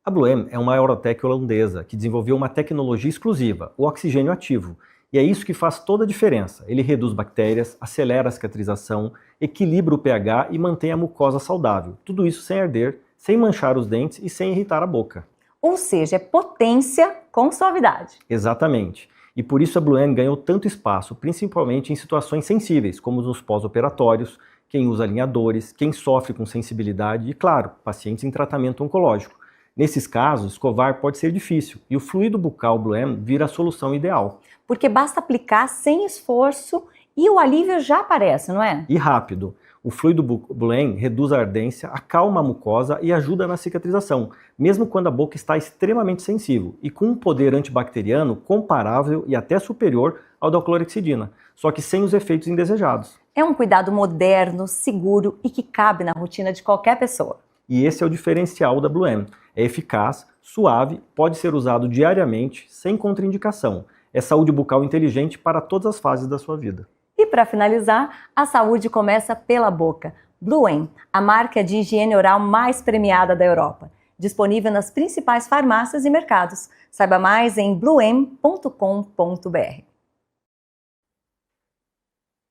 A Bluem é uma aerotech holandesa que desenvolveu uma tecnologia exclusiva, o oxigênio ativo. E é isso que faz toda a diferença. Ele reduz bactérias, acelera a cicatrização, equilibra o pH e mantém a mucosa saudável. Tudo isso sem arder, sem manchar os dentes e sem irritar a boca. Ou seja, é potência com suavidade. Exatamente. E por isso a Bluem ganhou tanto espaço, principalmente em situações sensíveis, como nos pós-operatórios, quem usa alinhadores, quem sofre com sensibilidade e, claro, pacientes em tratamento oncológico. Nesses casos, escovar pode ser difícil e o fluido bucal Bluem vira a solução ideal. Porque basta aplicar sem esforço e o alívio já aparece, não é? E rápido. O fluido Blue reduz a ardência, acalma a mucosa e ajuda na cicatrização, mesmo quando a boca está extremamente sensível e com um poder antibacteriano comparável e até superior ao da clorexidina, só que sem os efeitos indesejados. É um cuidado moderno, seguro e que cabe na rotina de qualquer pessoa. E esse é o diferencial da Blue. É eficaz, suave, pode ser usado diariamente, sem contraindicação. É saúde bucal inteligente para todas as fases da sua vida. E para finalizar, a saúde começa pela boca. Blue, a marca de higiene oral mais premiada da Europa. Disponível nas principais farmácias e mercados. Saiba mais em bluem.com.br.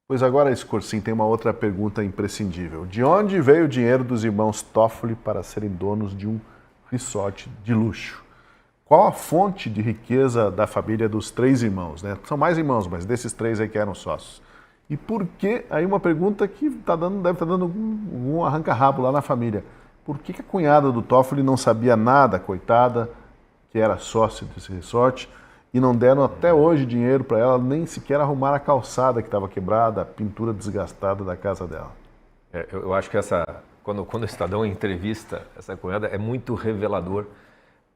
Pois agora, Escorcim, tem uma outra pergunta imprescindível. De onde veio o dinheiro dos irmãos Toffoli para serem donos de um resort de luxo? Qual a fonte de riqueza da família dos 3 irmãos, né? São mais irmãos, mas desses 3 aí que eram sócios. E por que, aí uma pergunta que deve estar dando um arranca-rabo lá na família. Por que a cunhada do Toffoli não sabia nada, coitada, que era sócia desse resort, e não deram até hoje dinheiro para ela nem sequer arrumar a calçada que estava quebrada, a pintura desgastada da casa dela? Eu acho que quando o Estadão entrevista essa cunhada, é muito revelador,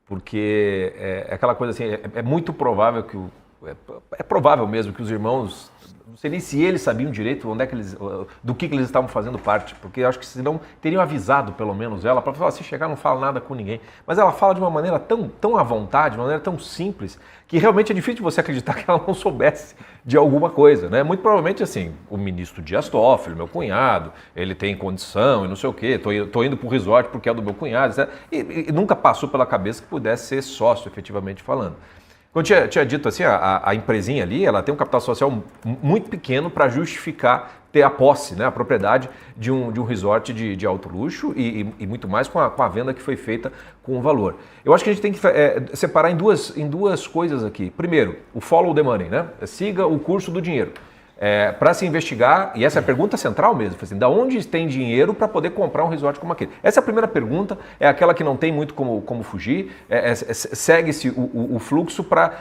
porque é aquela coisa assim, é muito provável que é provável mesmo que os irmãos, não sei nem se eles sabiam direito do que eles estavam fazendo parte, porque eu acho que senão teriam avisado pelo menos ela, para falar, se chegar não fala nada com ninguém. Mas ela fala de uma maneira tão à vontade, de uma maneira tão simples, que realmente é difícil de você acreditar que ela não soubesse de alguma coisa, né? Muito provavelmente assim, o ministro Dias Toffoli, meu cunhado, ele tem condição e não sei o quê, tô indo pro resort porque é do meu cunhado, etc. E nunca passou pela cabeça que pudesse ser sócio, efetivamente falando. Como eu tinha dito assim, a empresinha ali, ela tem um capital social muito pequeno para justificar ter a posse, né, a propriedade de um resort de alto luxo e muito mais com a venda que foi feita com o valor. Eu acho que a gente tem que separar em duas coisas aqui. Primeiro, o follow the money, né? Siga o curso do dinheiro. Para se investigar, e essa é a pergunta central mesmo, assim, da onde tem dinheiro para poder comprar um resort como aquele? Essa é a primeira pergunta, é aquela que não tem muito como fugir, segue-se o fluxo para...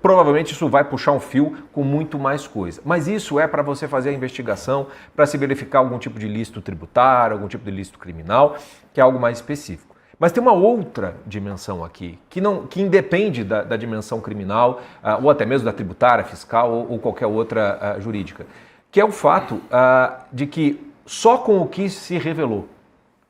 Provavelmente isso vai puxar um fio com muito mais coisa. Mas isso é para você fazer a investigação, para se verificar algum tipo de ilícito tributário, algum tipo de ilícito criminal, que é algo mais específico. Mas tem uma outra dimensão aqui, que independe da dimensão criminal, ou até mesmo da tributária, fiscal ou qualquer outra jurídica, que é o fato de que só com o que se revelou,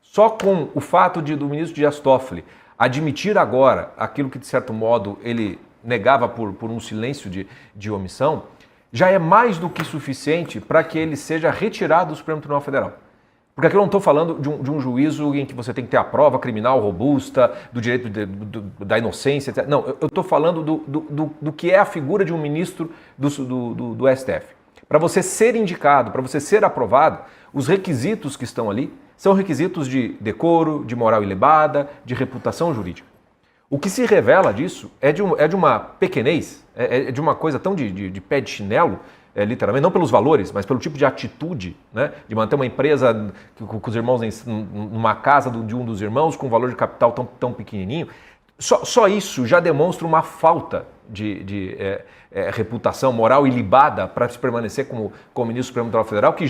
só com o fato do ministro Dias Toffoli admitir agora aquilo que, de certo modo, ele negava por um silêncio de omissão, já é mais do que suficiente para que ele seja retirado do Supremo Tribunal Federal. Porque aqui eu não estou falando de um juízo em que você tem que ter a prova criminal robusta, do direito da inocência, etc. Não, eu estou falando do que é a figura de um ministro do STF. Para você ser indicado, para você ser aprovado, os requisitos que estão ali são requisitos de decoro, de moral ilibada, de reputação jurídica. O que se revela disso é de uma pequenez, é de uma coisa tão de pé de chinelo, literalmente, não pelos valores, mas pelo tipo de atitude, né? De manter uma empresa com os irmãos numa casa de um dos irmãos com um valor de capital tão pequenininho. Só isso já demonstra uma falta de reputação moral ilibada para se permanecer como ministro do Supremo Tribunal Federal, que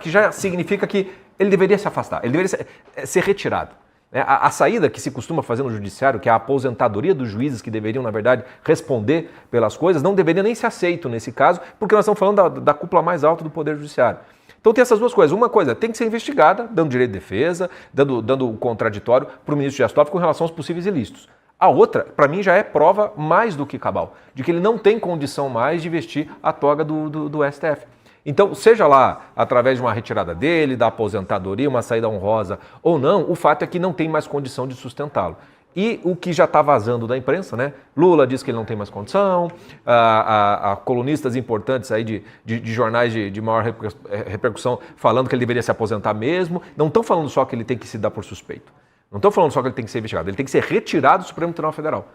já significa que ele deveria se afastar, ele deveria ser retirado. A saída que se costuma fazer no judiciário, que é a aposentadoria dos juízes que deveriam, na verdade, responder pelas coisas, não deveria nem ser aceito nesse caso, porque nós estamos falando da cúpula mais alta do Poder Judiciário. Então tem essas duas coisas. Uma coisa, tem que ser investigada, dando direito de defesa, dando o contraditório para o ministro Dias Toffoli com relação aos possíveis ilícitos. A outra, para mim, já é prova mais do que cabal, de que ele não tem condição mais de vestir a toga do STF. Então, seja lá através de uma retirada dele, da aposentadoria, uma saída honrosa ou não, o fato é que não tem mais condição de sustentá-lo. E o que já está vazando da imprensa, né? Lula diz que ele não tem mais condição, colunistas importantes aí de jornais de maior repercussão falando que ele deveria se aposentar mesmo. Não estão falando só que ele tem que se dar por suspeito. Não estão falando só que ele tem que ser investigado. Ele tem que ser retirado do Supremo Tribunal Federal.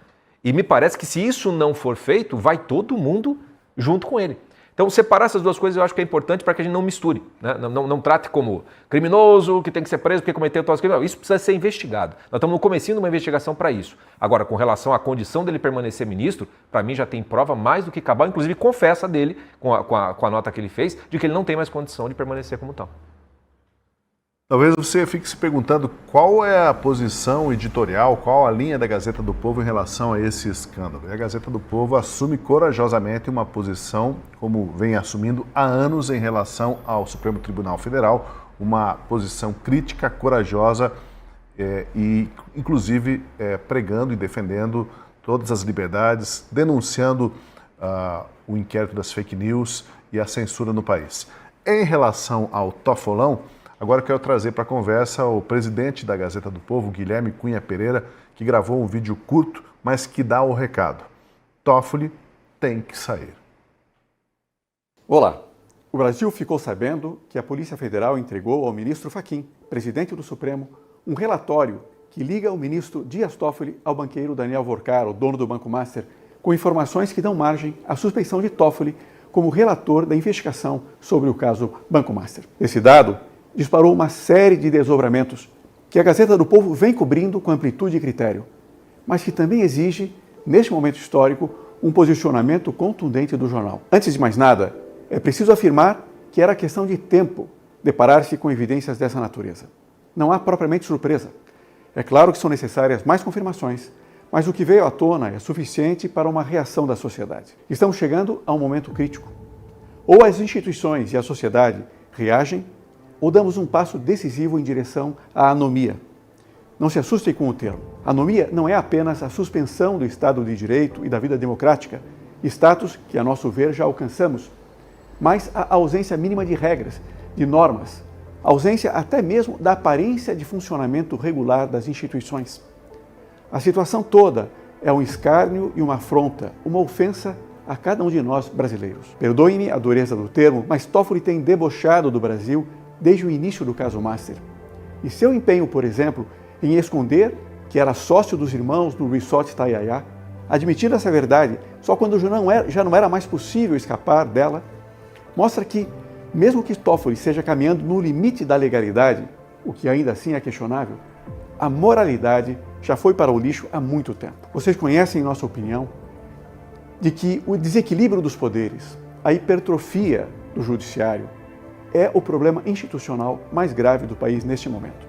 E me parece que se isso não for feito, vai todo mundo junto com ele. Então, separar essas duas coisas eu acho que é importante para que a gente não misture, né? Não trate como criminoso, que tem que ser preso porque cometeu tal crime. Isso precisa ser investigado. Nós estamos no comecinho de uma investigação para isso. Agora, com relação à condição dele permanecer ministro, para mim já tem prova mais do que cabal, inclusive confessa dele, com a nota que ele fez, de que ele não tem mais condição de permanecer como tal. Talvez você fique se perguntando qual é a posição editorial, qual a linha da Gazeta do Povo em relação a esse escândalo. E a Gazeta do Povo assume corajosamente uma posição, como vem assumindo há anos em relação ao Supremo Tribunal Federal, uma posição crítica, corajosa e, inclusive, pregando e defendendo todas as liberdades, denunciando o inquérito das fake news e a censura no país. Em relação ao Tofolão, agora eu quero trazer para a conversa o presidente da Gazeta do Povo, Guilherme Cunha Pereira, que gravou um vídeo curto, mas que dá o recado. Toffoli tem que sair. Olá. O Brasil ficou sabendo que a Polícia Federal entregou ao ministro Fachin, presidente do Supremo, um relatório que liga o ministro Dias Toffoli ao banqueiro Daniel Vorcar, o dono do Banco Master, com informações que dão margem à suspeição de Toffoli como relator da investigação sobre o caso Banco Master. Esse dado disparou uma série de desdobramentos que a Gazeta do Povo vem cobrindo com amplitude e critério, mas que também exige, neste momento histórico, um posicionamento contundente do jornal. Antes de mais nada, é preciso afirmar que era questão de tempo deparar-se com evidências dessa natureza. Não há propriamente surpresa. É claro que são necessárias mais confirmações, mas o que veio à tona é suficiente para uma reação da sociedade. Estamos chegando a um momento crítico. Ou as instituições e a sociedade reagem, ou damos um passo decisivo em direção à anomia. Não se assustem com o termo. Anomia não é apenas a suspensão do Estado de Direito e da vida democrática, status que, a nosso ver, já alcançamos, mas a ausência mínima de regras, de normas, a ausência até mesmo da aparência de funcionamento regular das instituições. A situação toda é um escárnio e uma afronta, uma ofensa a cada um de nós brasileiros. Perdoe-me a dureza do termo, mas Toffoli tem debochado do Brasil desde o início do caso Master. E seu empenho, por exemplo, em esconder que era sócio dos irmãos no Resort Itaiaia, admitindo essa verdade só quando já não era mais possível escapar dela, mostra que, mesmo que Toffoli esteja caminhando no limite da legalidade, o que ainda assim é questionável, a moralidade já foi para o lixo há muito tempo. Vocês conhecem nossa opinião de que o desequilíbrio dos poderes, a hipertrofia do judiciário, é o problema institucional mais grave do país neste momento.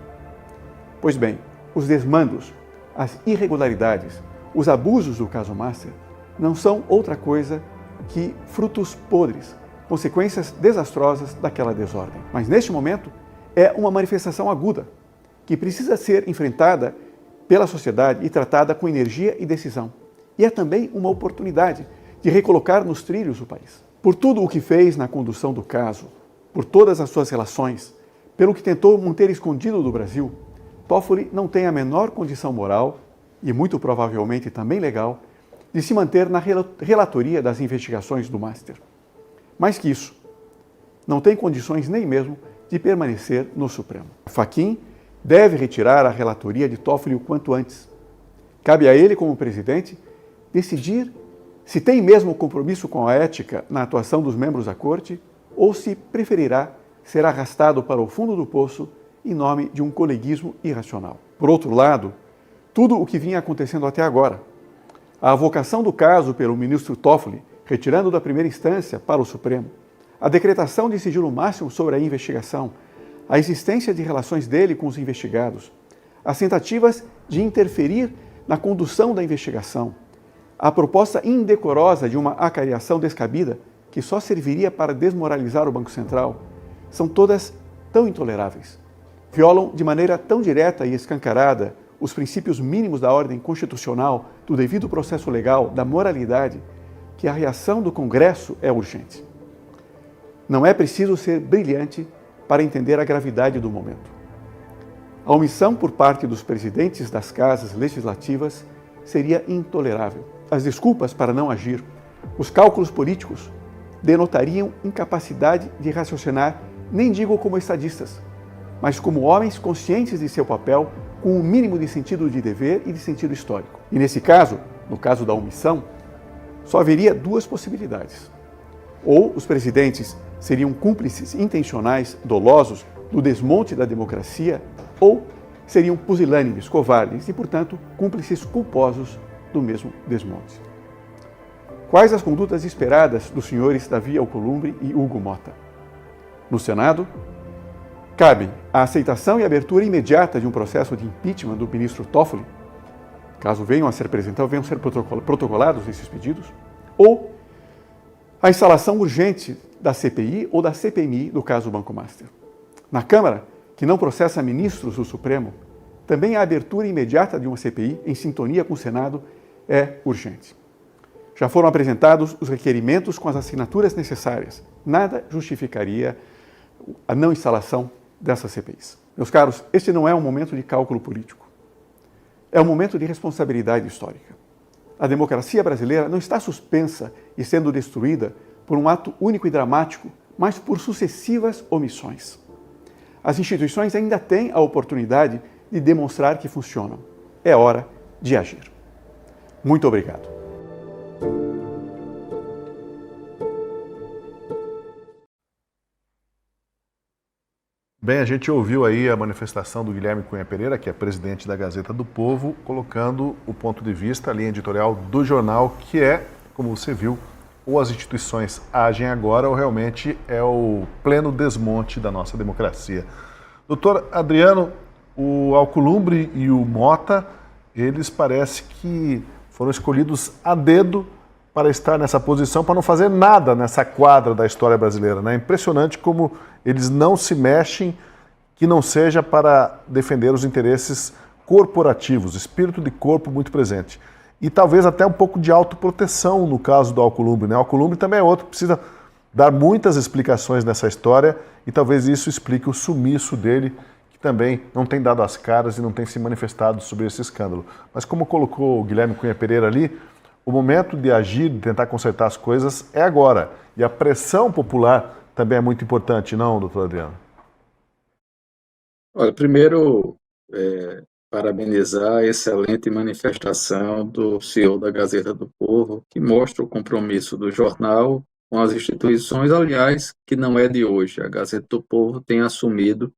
Pois bem, os desmandos, as irregularidades, os abusos do caso Master não são outra coisa que frutos podres, consequências desastrosas daquela desordem. Mas neste momento é uma manifestação aguda, que precisa ser enfrentada pela sociedade e tratada com energia e decisão. E é também uma oportunidade de recolocar nos trilhos o país. Por tudo o que fez na condução do caso, por todas as suas relações, pelo que tentou manter escondido do Brasil, Toffoli não tem a menor condição moral, e muito provavelmente também legal, de se manter na relatoria das investigações do Master. Mais que isso, não tem condições nem mesmo de permanecer no Supremo. Fachin deve retirar a relatoria de Toffoli o quanto antes. Cabe a ele, como presidente, decidir se tem mesmo compromisso com a ética na atuação dos membros da Corte ou se preferirá ser arrastado para o fundo do poço em nome de um coleguismo irracional. Por outro lado, tudo o que vinha acontecendo até agora, a avocação do caso pelo ministro Toffoli, retirando da primeira instância para o Supremo, a decretação de sigilo máximo sobre a investigação, a existência de relações dele com os investigados, as tentativas de interferir na condução da investigação, a proposta indecorosa de uma acariação descabida que só serviria para desmoralizar o Banco Central, são todas tão intoleráveis. Violam de maneira tão direta e escancarada os princípios mínimos da ordem constitucional, do devido processo legal, da moralidade, que a reação do Congresso é urgente. Não é preciso ser brilhante para entender a gravidade do momento. A omissão por parte dos presidentes das casas legislativas seria intolerável. As desculpas para não agir, os cálculos políticos, denotariam incapacidade de raciocinar, nem digo como estadistas, mas como homens conscientes de seu papel, com um mínimo de sentido de dever e de sentido histórico. E nesse caso, no caso da omissão, só haveria duas possibilidades. Ou os presidentes seriam cúmplices intencionais, dolosos, do desmonte da democracia, ou seriam pusilânimes, covardes e, portanto, cúmplices culposos do mesmo desmonte. Quais as condutas esperadas dos senhores Davi Alcolumbre e Hugo Motta? No Senado, Cabe a aceitação e abertura imediata de um processo de impeachment do ministro Toffoli, caso venham a ser apresentados, venham a ser protocolados esses pedidos, ou a instalação urgente da CPI ou da CPMI do caso Banco Master. Na Câmara, que não processa ministros do Supremo, também a abertura imediata de uma CPI, em sintonia com o Senado, é urgente. Já foram apresentados os requerimentos com as assinaturas necessárias. Nada justificaria a não instalação dessas CPIs. Meus caros, este não é um momento de cálculo político. É um momento de responsabilidade histórica. A democracia brasileira não está suspensa e sendo destruída por um ato único e dramático, mas por sucessivas omissões. As instituições ainda têm a oportunidade de demonstrar que funcionam. É hora de agir. Muito obrigado. Bem, a gente ouviu aí a manifestação do Guilherme Cunha Pereira, que é presidente da Gazeta do Povo, colocando o ponto de vista, a linha editorial do jornal, que é, como você viu, ou as instituições agem agora ou realmente é o pleno desmonte da nossa democracia. Doutor Adriano, o Alcolumbre e o Mota, eles parece que foram escolhidos a dedo para estar nessa posição, para não fazer nada nessa quadra da história brasileira, né? É impressionante como eles não se mexem, que não seja para defender os interesses corporativos, espírito de corpo muito presente. E talvez até um pouco de autoproteção no caso do Alcolumbre, né? O Alcolumbre também é outro que precisa dar muitas explicações nessa história e talvez isso explique o sumiço dele, que também não tem dado as caras e não tem se manifestado sobre esse escândalo. Mas como colocou o Guilherme Cunha Pereira ali, o momento de agir, de tentar consertar as coisas é agora. E a pressão popular também é muito importante, não, doutor Adriano? Olha, primeiro, parabenizar a excelente manifestação do CEO da Gazeta do Povo, que mostra o compromisso do jornal com as instituições, aliás, que não é de hoje. A Gazeta do Povo tem assumido,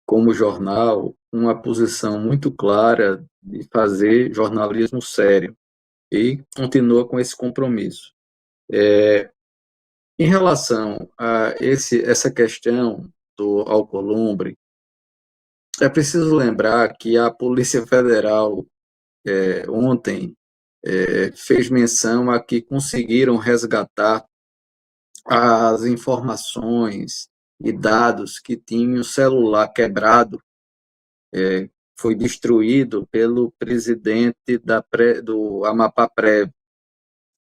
como jornal, uma posição muito clara de fazer jornalismo sério e continua com esse compromisso. Em relação a essa questão do Alcolumbre, é preciso lembrar que a Polícia Federal ontem fez menção a que conseguiram resgatar as informações e dados que tinham o celular quebrado, foi destruído pelo presidente do Amapá Prev,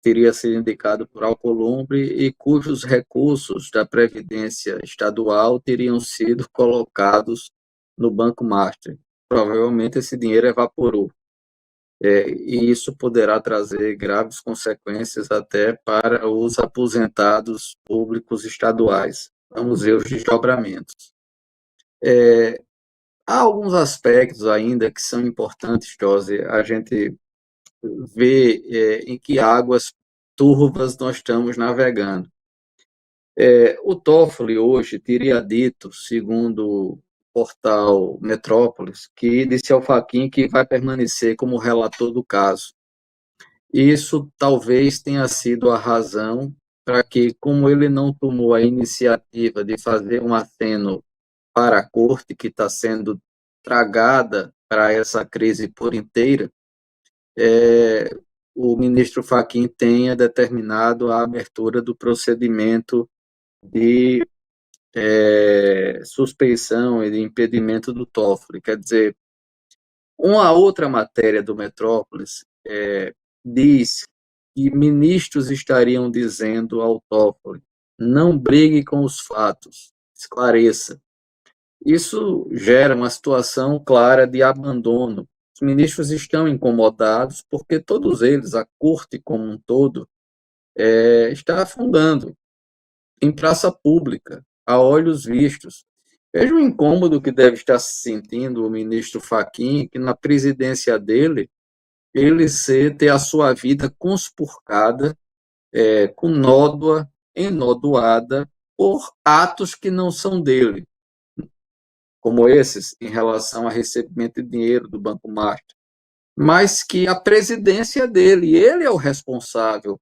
teria sido indicado por Alcolumbre e cujos recursos da Previdência Estadual teriam sido colocados no Banco Master. Provavelmente esse dinheiro evaporou. E isso poderá trazer graves consequências até para os aposentados públicos estaduais. Vamos ver os desdobramentos. Há alguns aspectos ainda que são importantes, Josi, a gente ver em que águas turvas nós estamos navegando. O Toffoli hoje teria dito, segundo o portal Metrópolis, que disse ao Fachin que vai permanecer como relator do caso. Isso talvez tenha sido a razão para que, como ele não tomou a iniciativa de fazer um aceno para a corte, que está sendo tragada para essa crise por inteira, o ministro Fachin tenha determinado a abertura do procedimento de suspeição e de impedimento do Toffoli. Quer dizer, uma outra matéria do Metrópolis diz que ministros estariam dizendo ao Toffoli: não brigue com os fatos, esclareça. Isso gera uma situação clara de abandono. Os ministros estão incomodados porque todos eles, a corte como um todo, está afundando em praça pública, a olhos vistos. Veja o incômodo que deve estar se sentindo o ministro Fachin, que na presidência dele, ele ter a sua vida conspurcada, com nódoa, enodoada, por atos que não são dele, como esses, em relação a recebimento de dinheiro do Banco Master, mas que a presidência dele, ele é o responsável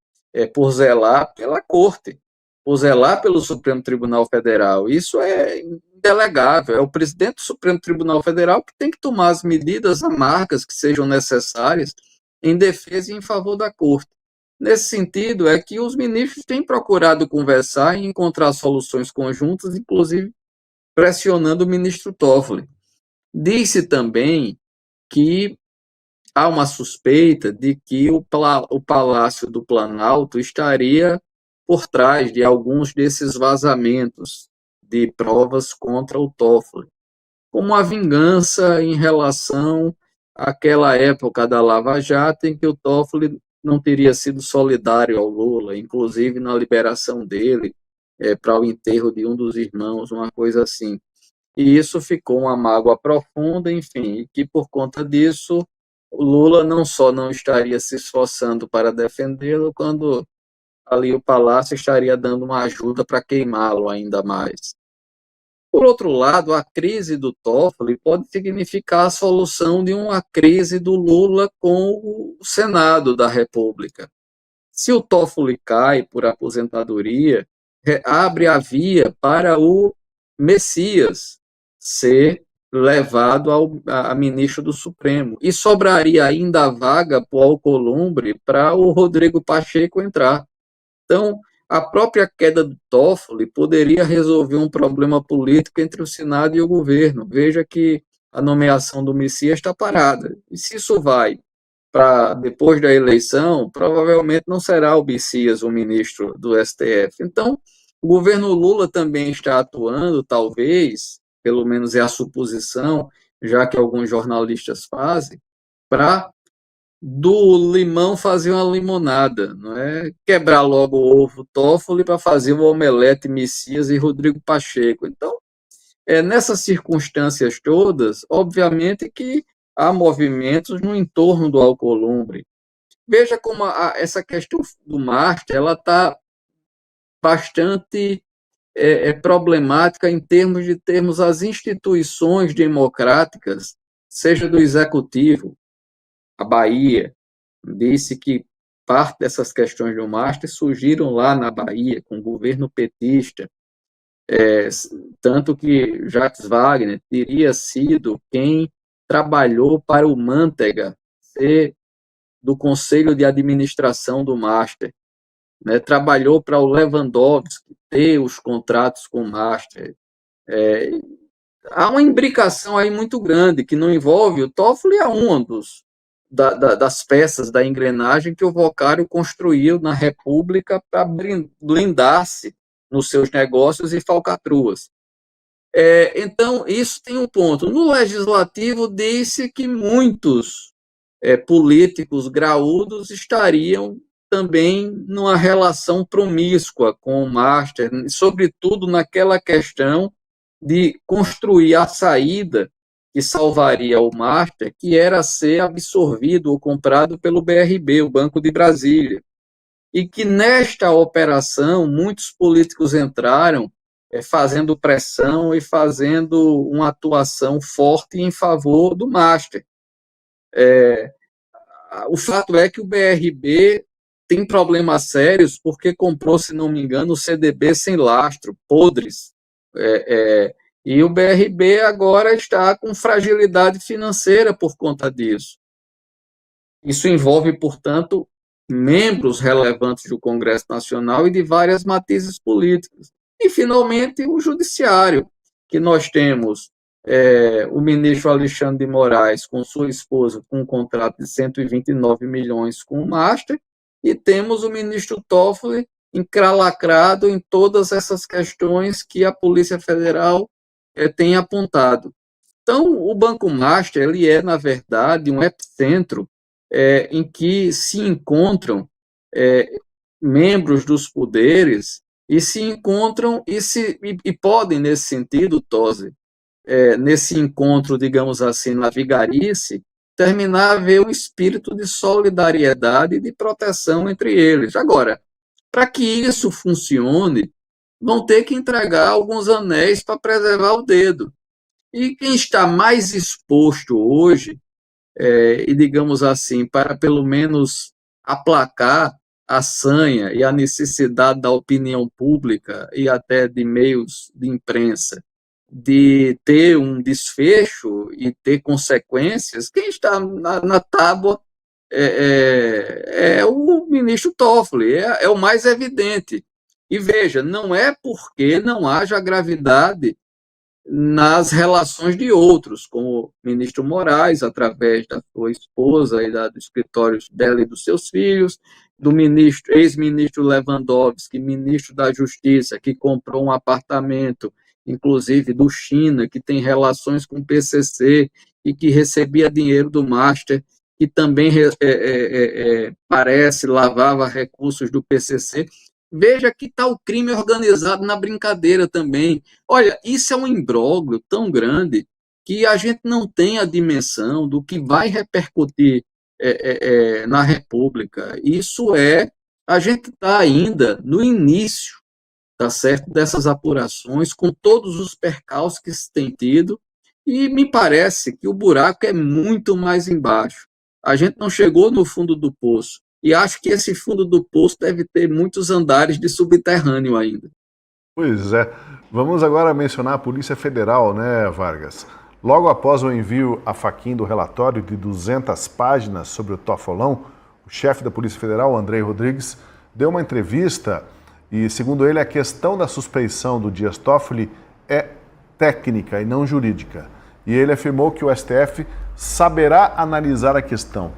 por zelar pela corte, por zelar pelo Supremo Tribunal Federal. Isso é indelegável. É o presidente do Supremo Tribunal Federal que tem que tomar as medidas amargas que sejam necessárias em defesa e em favor da Corte. Nesse sentido, é que os ministros têm procurado conversar e encontrar soluções conjuntas, inclusive pressionando o ministro Toffoli. Disse também que há uma suspeita de que o Palácio do Planalto estaria por trás de alguns desses vazamentos de provas contra o Toffoli, como uma vingança em relação àquela época da Lava Jato, em que o Toffoli não teria sido solidário ao Lula, inclusive na liberação dele para o enterro de um dos irmãos, uma coisa assim. E isso ficou uma mágoa profunda, enfim, e que por conta disso o Lula não só não estaria se esforçando para defendê-lo, quando ali o Palácio estaria dando uma ajuda para queimá-lo ainda mais. Por outro lado, a crise do Toffoli pode significar a solução de uma crise do Lula com o Senado da República. Se o Toffoli cai por aposentadoria, abre a via para o Messias ser levado a ministro do Supremo. E sobraria ainda a vaga para o Alcolumbre para o Rodrigo Pacheco entrar. Então, a própria queda do Toffoli poderia resolver um problema político entre o Senado e o governo. Veja que a nomeação do Messias está parada. E se isso vai para depois da eleição, provavelmente não será o Messias o ministro do STF. Então, o governo Lula também está atuando, talvez, pelo menos é a suposição, já que alguns jornalistas fazem, para do limão fazer uma limonada, não é? Quebrar logo o ovo Toffoli para fazer o omelete Messias e Rodrigo Pacheco. Então, nessas circunstâncias todas, obviamente que há movimentos no entorno do Alcolumbre. Veja como essa questão do Master, ela está bastante problemática em termos de termos as instituições democráticas, seja do Executivo, a Bahia, disse que parte dessas questões do Master surgiram lá na Bahia, com o governo petista, tanto que Jacques Wagner teria sido quem trabalhou para o Manteiga ser do Conselho de Administração do Master, né? Trabalhou para o Lewandowski ter os contratos com o Master. Há uma imbricação aí muito grande que não envolve o Toffoli, é um das peças da engrenagem que o Vocário construiu na República para blindar-se nos seus negócios e falcatruas. Então, isso tem um ponto. No Legislativo, disse que muitos políticos graúdos estariam também numa relação promíscua com o Master, sobretudo naquela questão de construir a saída que salvaria o Master, que era ser absorvido ou comprado pelo BRB, o Banco de Brasília. E que nesta operação muitos políticos entraram fazendo pressão e fazendo uma atuação forte em favor do Master. O fato é que o BRB tem problemas sérios porque comprou, se não me engano, o CDB sem lastro, podres. E o BRB agora está com fragilidade financeira por conta disso. Isso envolve, portanto, membros relevantes do Congresso Nacional e de várias matizes políticas. E, finalmente, o Judiciário, que nós temos o ministro Alexandre de Moraes com sua esposa com um contrato de 129 milhões com o Master, e temos o ministro Toffoli encralacrado em todas essas questões que a Polícia Federal tem apontado. Então, o Banco Master, ele é, na verdade, um epicentro em que se encontram membros dos poderes e se encontram e podem, nesse sentido, Tosi, nesse encontro, digamos assim, na vigarice, terminar a ver um espírito de solidariedade e de proteção entre eles. Agora, para que isso funcione, vão ter que entregar alguns anéis para preservar o dedo. E quem está mais exposto hoje, e digamos assim, para pelo menos aplacar a sanha e a necessidade da opinião pública e até de meios de imprensa de ter um desfecho e ter consequências, quem está na tábua é o ministro Toffoli, é o mais evidente. E veja, não é porque não haja gravidade nas relações de outros, como o ministro Moraes, através da sua esposa e do escritório dela e dos seus filhos, do ex-ministro Lewandowski, ministro da Justiça, que comprou um apartamento, inclusive do China, que tem relações com o PCC e que recebia dinheiro do Master, que também parece lavava recursos do PCC. Veja que está o crime organizado na brincadeira também. Olha, isso é um imbróglio tão grande que a gente não tem a dimensão do que vai repercutir na República. A gente está ainda no início, tá certo, dessas apurações, com todos os percalços que se tem tido, e me parece que o buraco é muito mais embaixo. A gente não chegou no fundo do poço. E acho que esse fundo do poço deve ter muitos andares de subterrâneo ainda. Pois é. Vamos agora mencionar a Polícia Federal, né, Vargas? Logo após o envio a Fachin do relatório de 200 páginas sobre o Toffolão, o chefe da Polícia Federal, Andrei Rodrigues, deu uma entrevista e, segundo ele, a questão da suspeição do Dias Toffoli é técnica e não jurídica. E ele afirmou que o STF saberá analisar a questão.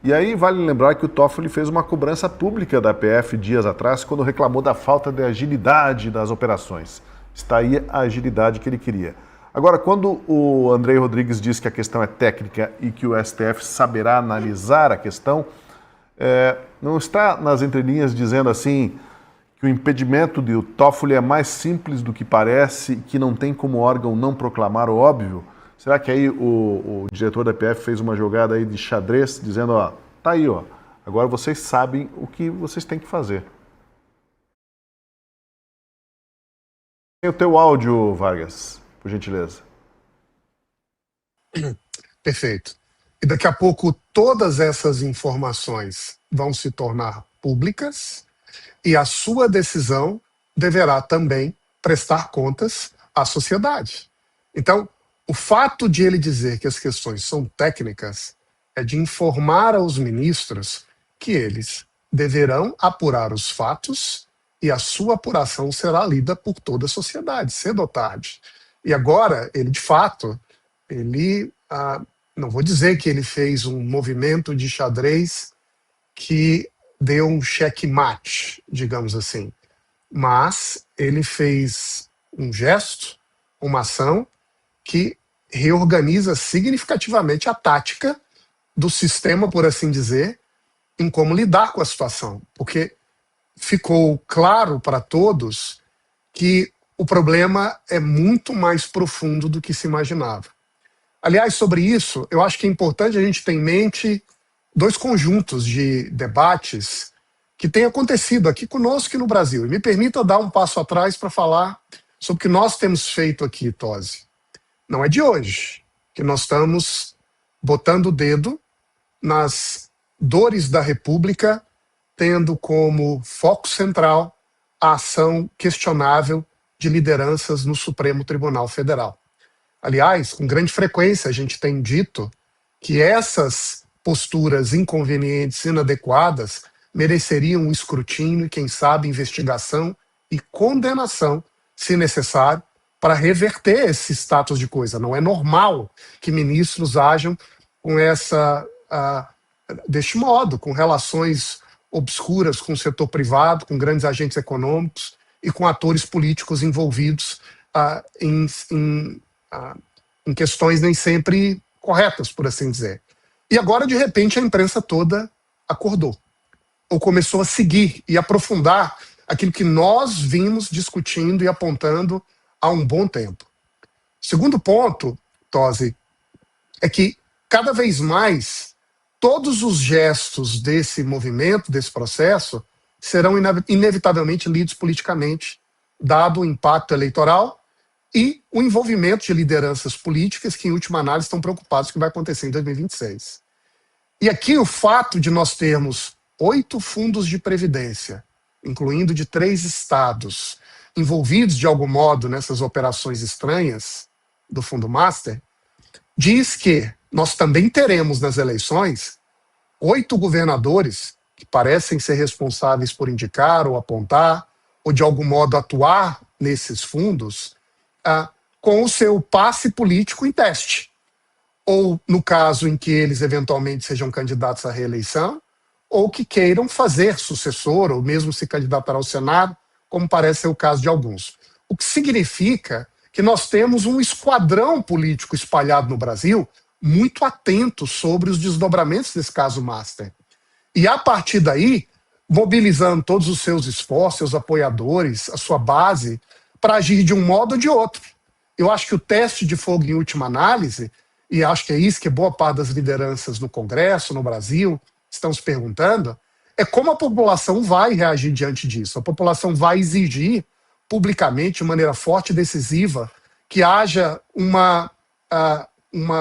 E aí vale lembrar que o Toffoli fez uma cobrança pública da PF dias atrás, quando reclamou da falta de agilidade das operações. Está aí a agilidade que ele queria. Agora, quando o Andrei Rodrigues diz que a questão é técnica e que o STF saberá analisar a questão, não está nas entrelinhas dizendo assim que o impedimento do Toffoli é mais simples do que parece e que não tem como órgão não proclamar o óbvio? Será que aí o diretor da PF fez uma jogada aí de xadrez, dizendo, ó, tá aí, ó, agora vocês sabem o que vocês têm que fazer? Tem o teu áudio, Vargas, por gentileza. Perfeito. E daqui a pouco todas essas informações vão se tornar públicas e a sua decisão deverá também prestar contas à sociedade. Então, o fato de ele dizer que as questões são técnicas é de informar aos ministros que eles deverão apurar os fatos e a sua apuração será lida por toda a sociedade, cedo ou tarde. E agora, ele de fato, não vou dizer que ele fez um movimento de xadrez que deu um checkmate, digamos assim, mas ele fez um gesto, uma ação que reorganiza significativamente a tática do sistema, por assim dizer, em como lidar com a situação. Porque ficou claro para todos que o problema é muito mais profundo do que se imaginava. Aliás, sobre isso, eu acho que é importante a gente ter em mente dois conjuntos de debates que têm acontecido aqui conosco e no Brasil. E me permita dar um passo atrás para falar sobre o que nós temos feito aqui, Tosi. Não é de hoje que nós estamos botando o dedo nas dores da República, tendo como foco central a ação questionável de lideranças no Supremo Tribunal Federal. Aliás, com grande frequência a gente tem dito que essas posturas inconvenientes, inadequadas, mereceriam um escrutínio e, quem sabe, investigação e condenação, se necessário, para reverter esse status de coisa. Não é normal que ministros ajam com deste modo, com relações obscuras com o setor privado, com grandes agentes econômicos e com atores políticos envolvidos em questões nem sempre corretas, por assim dizer. E agora, de repente, a imprensa toda acordou, ou começou a seguir e aprofundar aquilo que nós vimos discutindo e apontando há um bom tempo. Segundo ponto, Tosi, é que cada vez mais todos os gestos desse movimento, desse processo, serão inevitavelmente lidos politicamente, dado o impacto eleitoral e o envolvimento de lideranças políticas que, em última análise, estão preocupados com o que vai acontecer em 2026. E aqui o fato de nós termos 8 fundos de previdência incluindo de 3 estados envolvidos de algum modo nessas operações estranhas do Fundo Master, diz que nós também teremos nas eleições 8 governadores que parecem ser responsáveis por indicar ou apontar ou de algum modo atuar nesses fundos com o seu passe político em teste. Ou no caso em que eles eventualmente sejam candidatos à reeleição, ou que queiram fazer sucessor, ou mesmo se candidatar ao Senado, como parece ser o caso de alguns. O que significa que nós temos um esquadrão político espalhado no Brasil muito atento sobre os desdobramentos desse caso Master. E a partir daí, mobilizando todos os seus esforços, seus apoiadores, a sua base, para agir de um modo ou de outro. Eu acho que o teste de fogo em última análise, e acho que é isso que boa parte das lideranças no Congresso, no Brasil, estão se perguntando, é como a população vai reagir diante disso. A população vai exigir publicamente, de maneira forte e decisiva, que haja uma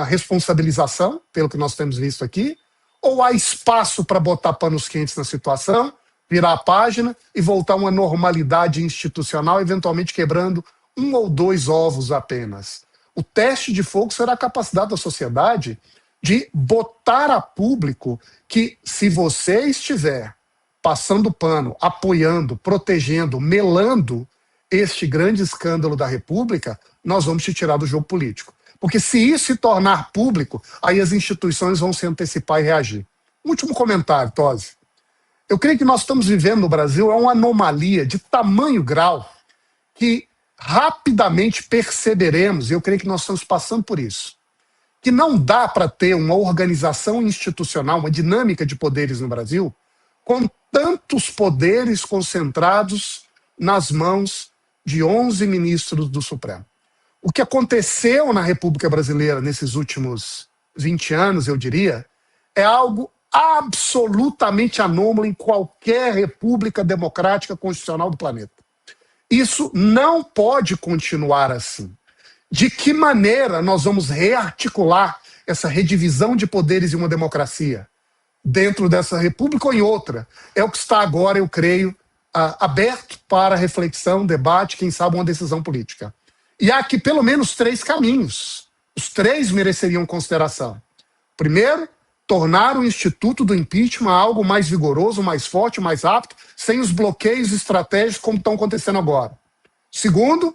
responsabilização, pelo que nós temos visto aqui, ou há espaço para botar panos quentes na situação, virar a página e voltar a uma normalidade institucional, eventualmente quebrando 1 ou 2 ovos apenas. O teste de fogo será a capacidade da sociedade de botar a público que, se você estiver passando pano, apoiando, protegendo, melando este grande escândalo da República, nós vamos te tirar do jogo político. Porque se isso se tornar público, aí as instituições vão se antecipar e reagir. Último comentário, Tosi. Eu creio que nós estamos vivendo no Brasil uma anomalia de tamanho grau que rapidamente perceberemos, e eu creio que nós estamos passando por isso, que não dá para ter uma organização institucional, uma dinâmica de poderes no Brasil, com tantos poderes concentrados nas mãos de 11 ministros do Supremo. O que aconteceu na República Brasileira nesses últimos 20 anos, eu diria, é algo absolutamente anômalo em qualquer república democrática constitucional do planeta. Isso não pode continuar assim. De que maneira nós vamos rearticular essa redivisão de poderes em uma democracia? Dentro dessa república ou em outra? É o que está agora, eu creio, aberto para reflexão, debate, quem sabe uma decisão política. E há aqui pelo menos 3 caminhos. Os 3 mereceriam consideração. Primeiro, tornar o instituto do impeachment algo mais vigoroso, mais forte, mais apto, sem os bloqueios estratégicos como estão acontecendo agora. Segundo,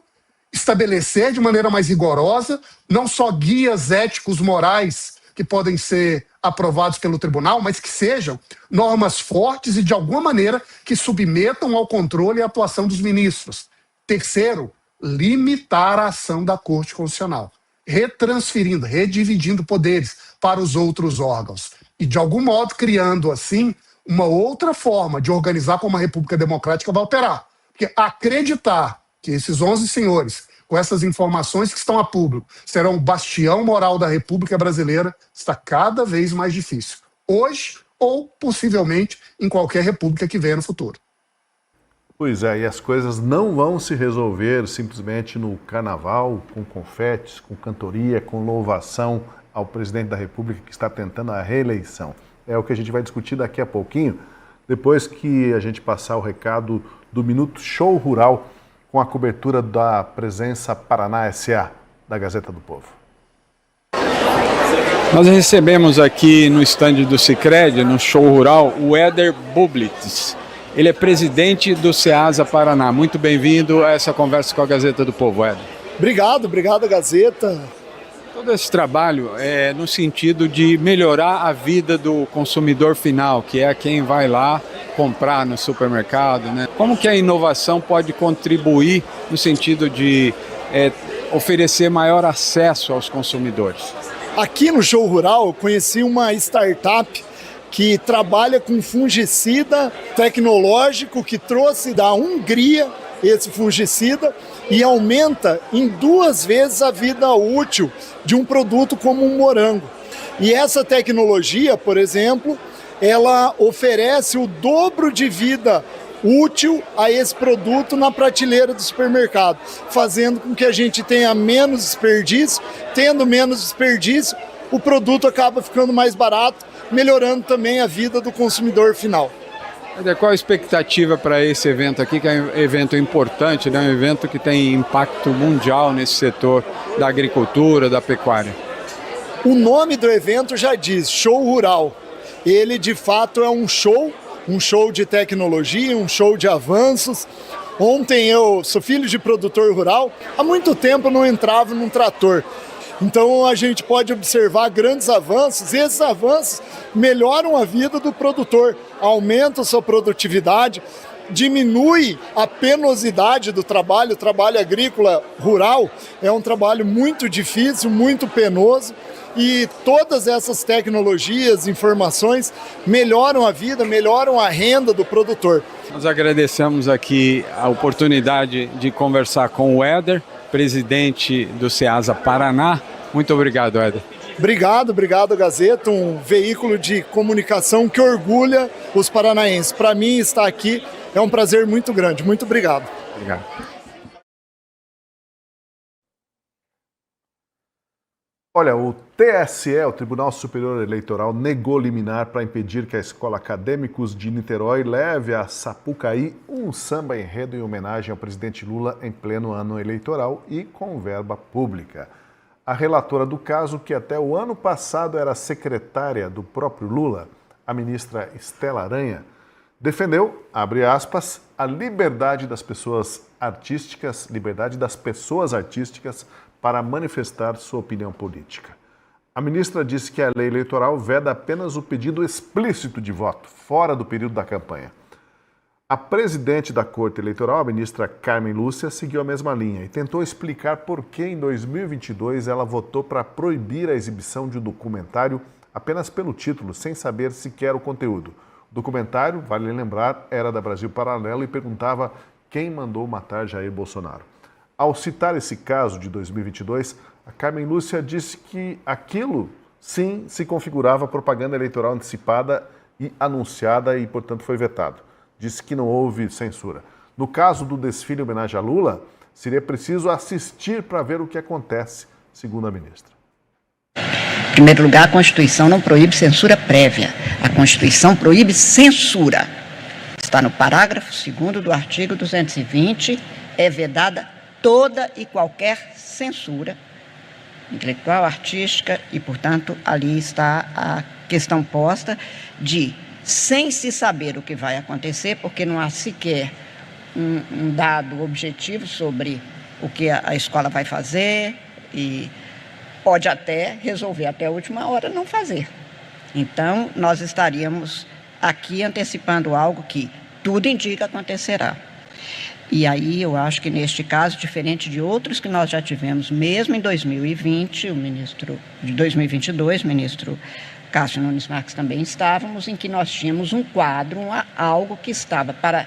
estabelecer de maneira mais rigorosa não só guias éticos morais que podem ser aprovados pelo tribunal, mas que sejam normas fortes e de alguma maneira que submetam ao controle e atuação dos ministros. Terceiro, limitar a ação da Corte Constitucional, retransferindo, redividindo poderes para os outros órgãos e, de algum modo, criando, assim, uma outra forma de organizar como a República Democrática vai operar. Porque acreditar que esses 11 senhores, com essas informações que estão a público, serão o bastião moral da República Brasileira, está cada vez mais difícil. Hoje ou, possivelmente, em qualquer república que venha no futuro. Pois é, e as coisas não vão se resolver simplesmente no carnaval, com confetes, com cantoria, com louvação ao presidente da República que está tentando a reeleição. É o que a gente vai discutir daqui a pouquinho, depois que a gente passar o recado do Minuto Show Rural com a cobertura da Presença Paraná S.A. da Gazeta do Povo. Nós recebemos aqui no estande do Sicredi, no Show Rural, o Éder Bublitz. Ele é presidente do Ceasa Paraná. Muito bem-vindo a essa conversa com a Gazeta do Povo, Éder. Obrigado, Gazeta. Todo esse trabalho é no sentido de melhorar a vida do consumidor final, que é quem vai lá comprar no supermercado, né? Como que a inovação pode contribuir no sentido de oferecer maior acesso aos consumidores? Aqui no Show Rural eu conheci uma startup que trabalha com fungicida tecnológico que trouxe da Hungria esse fungicida e aumenta em 2 vezes a vida útil de um produto como um morango. E essa tecnologia, por exemplo, ela oferece o dobro de vida útil a esse produto na prateleira do supermercado, fazendo com que a gente tenha menos desperdício. Tendo menos desperdício, o produto acaba ficando mais barato, melhorando também a vida do consumidor final. Qual a expectativa para esse evento aqui, que é um evento importante, né? Um evento que tem impacto mundial nesse setor da agricultura, da pecuária? O nome do evento já diz, Show Rural. Ele, de fato, é um show de tecnologia, um show de avanços. Ontem eu sou filho de produtor rural, há muito tempo eu não entrava num trator. Então a gente pode observar grandes avanços e esses avanços melhoram a vida do produtor, aumentam sua produtividade, diminui a penosidade do trabalho. O trabalho agrícola rural é um trabalho muito difícil, muito penoso e todas essas tecnologias, informações melhoram a vida, melhoram a renda do produtor. Nós agradecemos aqui a oportunidade de conversar com o Éder, presidente do Ceasa Paraná. Muito obrigado, Éder. Obrigado, Gazeta, um veículo de comunicação que orgulha os paranaenses. Para mim, estar aqui é um prazer muito grande. Muito obrigado. Obrigado. Olha, o TSE, o Tribunal Superior Eleitoral, negou liminar para impedir que a Escola Acadêmicos de Niterói leve a Sapucaí um samba enredo em homenagem ao presidente Lula em pleno ano eleitoral e com verba pública. A relatora do caso, que até o ano passado era secretária do próprio Lula, a ministra Estela Aranha, defendeu, abre aspas, a liberdade das pessoas artísticas para manifestar sua opinião política. A ministra disse que a lei eleitoral veda apenas o pedido explícito de voto, fora do período da campanha. A presidente da Corte Eleitoral, a ministra Carmen Lúcia, seguiu a mesma linha e tentou explicar por que em 2022 ela votou para proibir a exibição de um documentário apenas pelo título, sem saber sequer o conteúdo. O documentário, vale lembrar, era da Brasil Paralelo e perguntava quem mandou matar Jair Bolsonaro. Ao citar esse caso de 2022, a Carmen Lúcia disse que aquilo, sim, se configurava propaganda eleitoral antecipada e anunciada e, portanto, foi vetado. Disse que não houve censura. No caso do desfile em homenagem a Lula, seria preciso assistir para ver o que acontece, segundo a ministra. Em primeiro lugar, a Constituição não proíbe censura prévia. A Constituição proíbe censura. Está no parágrafo 2º do artigo 220, é vedada toda e qualquer censura intelectual, artística, e, portanto, ali está a questão posta de, sem se saber o que vai acontecer, porque não há sequer um dado objetivo sobre o que a escola vai fazer e pode até resolver até a última hora não fazer. Então, nós estaríamos aqui antecipando algo que tudo indica acontecerá. E aí eu acho que neste caso, diferente de outros que nós já tivemos, mesmo em 2020, o ministro de 2022, o ministro Cássio Nunes Marques também estávamos, em que nós tínhamos um quadro, algo que estava para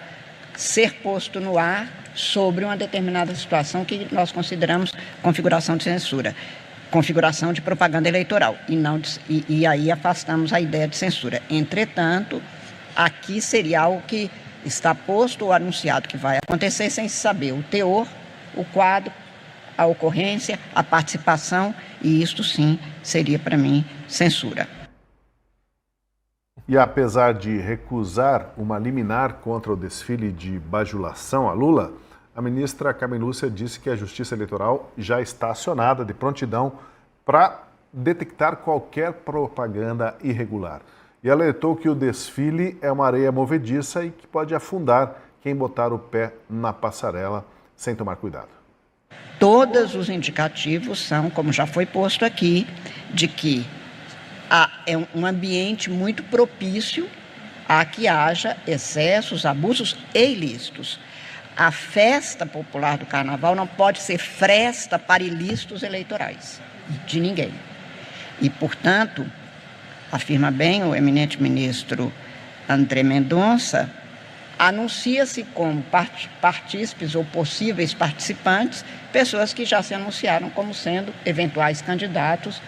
ser posto no ar sobre uma determinada situação que nós consideramos configuração de censura, configuração de propaganda eleitoral, e aí afastamos a ideia de censura. Entretanto, aqui seria algo que está posto ou anunciado que vai acontecer sem se saber o teor, o quadro, a ocorrência, a participação, e isto sim seria para mim censura. E apesar de recusar uma liminar contra o desfile de bajulação a Lula, a ministra Carmen Lúcia disse que a Justiça Eleitoral já está acionada de prontidão para detectar qualquer propaganda irregular. E alertou que o desfile é uma areia movediça e que pode afundar quem botar o pé na passarela sem tomar cuidado. Todos os indicativos são, como já foi posto aqui, de que é um ambiente muito propício a que haja excessos, abusos e ilícitos. A festa popular do Carnaval não pode ser fresta para ilícitos eleitorais de ninguém. E, portanto, afirma bem o eminente ministro André Mendonça, anuncia-se como partícipes ou possíveis participantes pessoas que já se anunciaram como sendo eventuais candidatos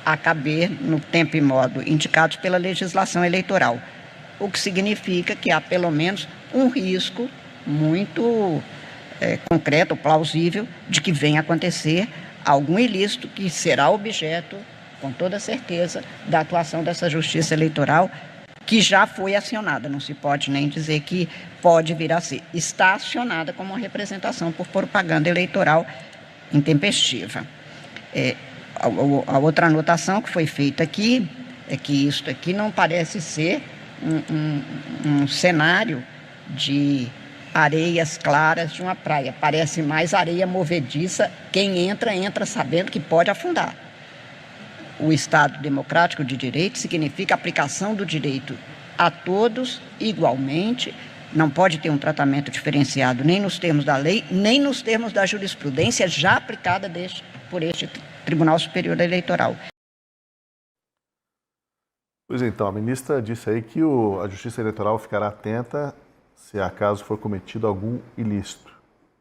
a caber no tempo e modo indicados pela legislação eleitoral, o que significa que há pelo menos um risco muito concreto, plausível, de que venha acontecer algum ilícito que será objeto, com toda certeza, da atuação dessa Justiça Eleitoral, que já foi acionada, não se pode nem dizer que pode vir a ser. Está acionada como uma representação por propaganda eleitoral intempestiva. A outra anotação que foi feita aqui é que isto aqui não parece ser um cenário de areias claras de uma praia, parece mais areia movediça. Quem entra, entra sabendo que pode afundar. O Estado democrático de direito significa aplicação do direito a todos igualmente, não pode ter um tratamento diferenciado nem nos termos da lei, nem nos termos da jurisprudência já aplicada por este Tribunal Superior Eleitoral. Pois então, a ministra disse aí que a Justiça Eleitoral ficará atenta se acaso for cometido algum ilícito,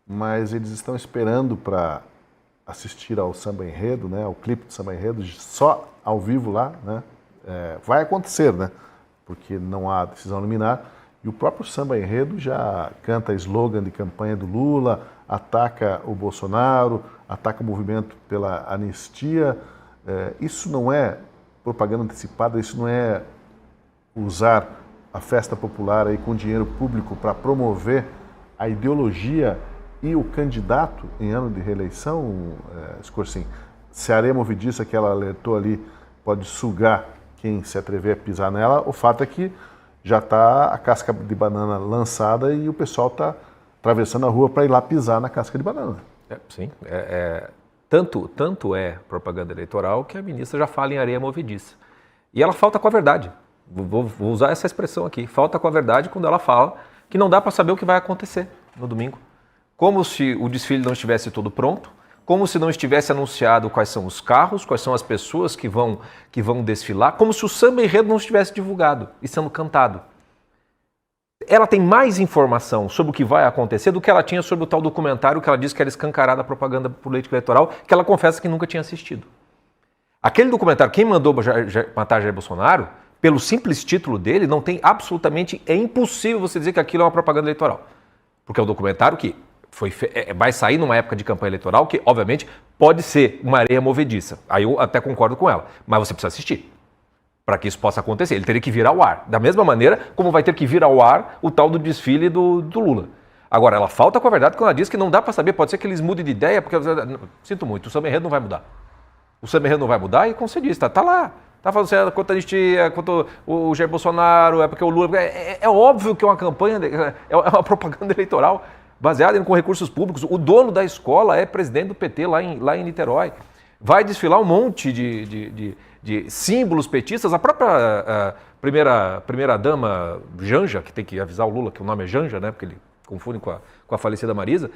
mas eles estão esperando para assistir ao samba enredo, né, ao clipe do samba enredo, só ao vivo lá, né, vai acontecer, né, porque não há decisão liminar, e o próprio samba enredo já canta slogan de campanha do Lula, ataca o Bolsonaro, ataca o movimento pela anistia. Isso não é propaganda antecipada, isso não é usar a festa popular aí com dinheiro público para promover a ideologia e o candidato em ano de reeleição, Scorsin? Se a areia movediça que ela alertou ali pode sugar quem se atrever a pisar nela, o fato é que já está a casca de banana lançada e o pessoal está atravessando a rua para ir lá pisar na casca de banana. Sim, tanto é propaganda eleitoral que a ministra já fala em areia movediça. E ela falta com a verdade. Vou usar essa expressão aqui. Falta com a verdade quando ela fala que não dá para saber o que vai acontecer no domingo. Como se o desfile não estivesse todo pronto, como se não estivesse anunciado quais são os carros, quais são as pessoas que vão desfilar, como se o samba enredo não estivesse divulgado e sendo cantado. Ela tem mais informação sobre o que vai acontecer do que ela tinha sobre o tal documentário que ela disse que era escancarada propaganda política eleitoral, que ela confessa que nunca tinha assistido. Aquele documentário, quem mandou matar Jair Bolsonaro, pelo simples título dele, não tem absolutamente... É impossível você dizer que aquilo é uma propaganda eleitoral. Porque é um documentário que vai sair numa época de campanha eleitoral que, obviamente, pode ser uma areia movediça. Aí eu até concordo com ela. Mas você precisa assistir para que isso possa acontecer. Ele teria que vir ao ar. Da mesma maneira como vai ter que vir ao ar o tal do desfile do Lula. Agora, ela falta com a verdade quando ela diz que não dá para saber. Pode ser que eles mudem de ideia, porque... Sinto muito, o samba enredo não vai mudar. O samba enredo não vai mudar e, como você disse, tá lá. Tá falando quanto a anistia, quanto o Jair Bolsonaro, é porque o Lula... É óbvio que é uma campanha, é uma propaganda eleitoral baseada com recursos públicos. O dono da escola é presidente do PT lá em Niterói. Vai desfilar um monte de símbolos petistas. A própria primeira-dama Janja, que tem que avisar o Lula que o nome é Janja, né, porque ele confunde com a falecida Marisa,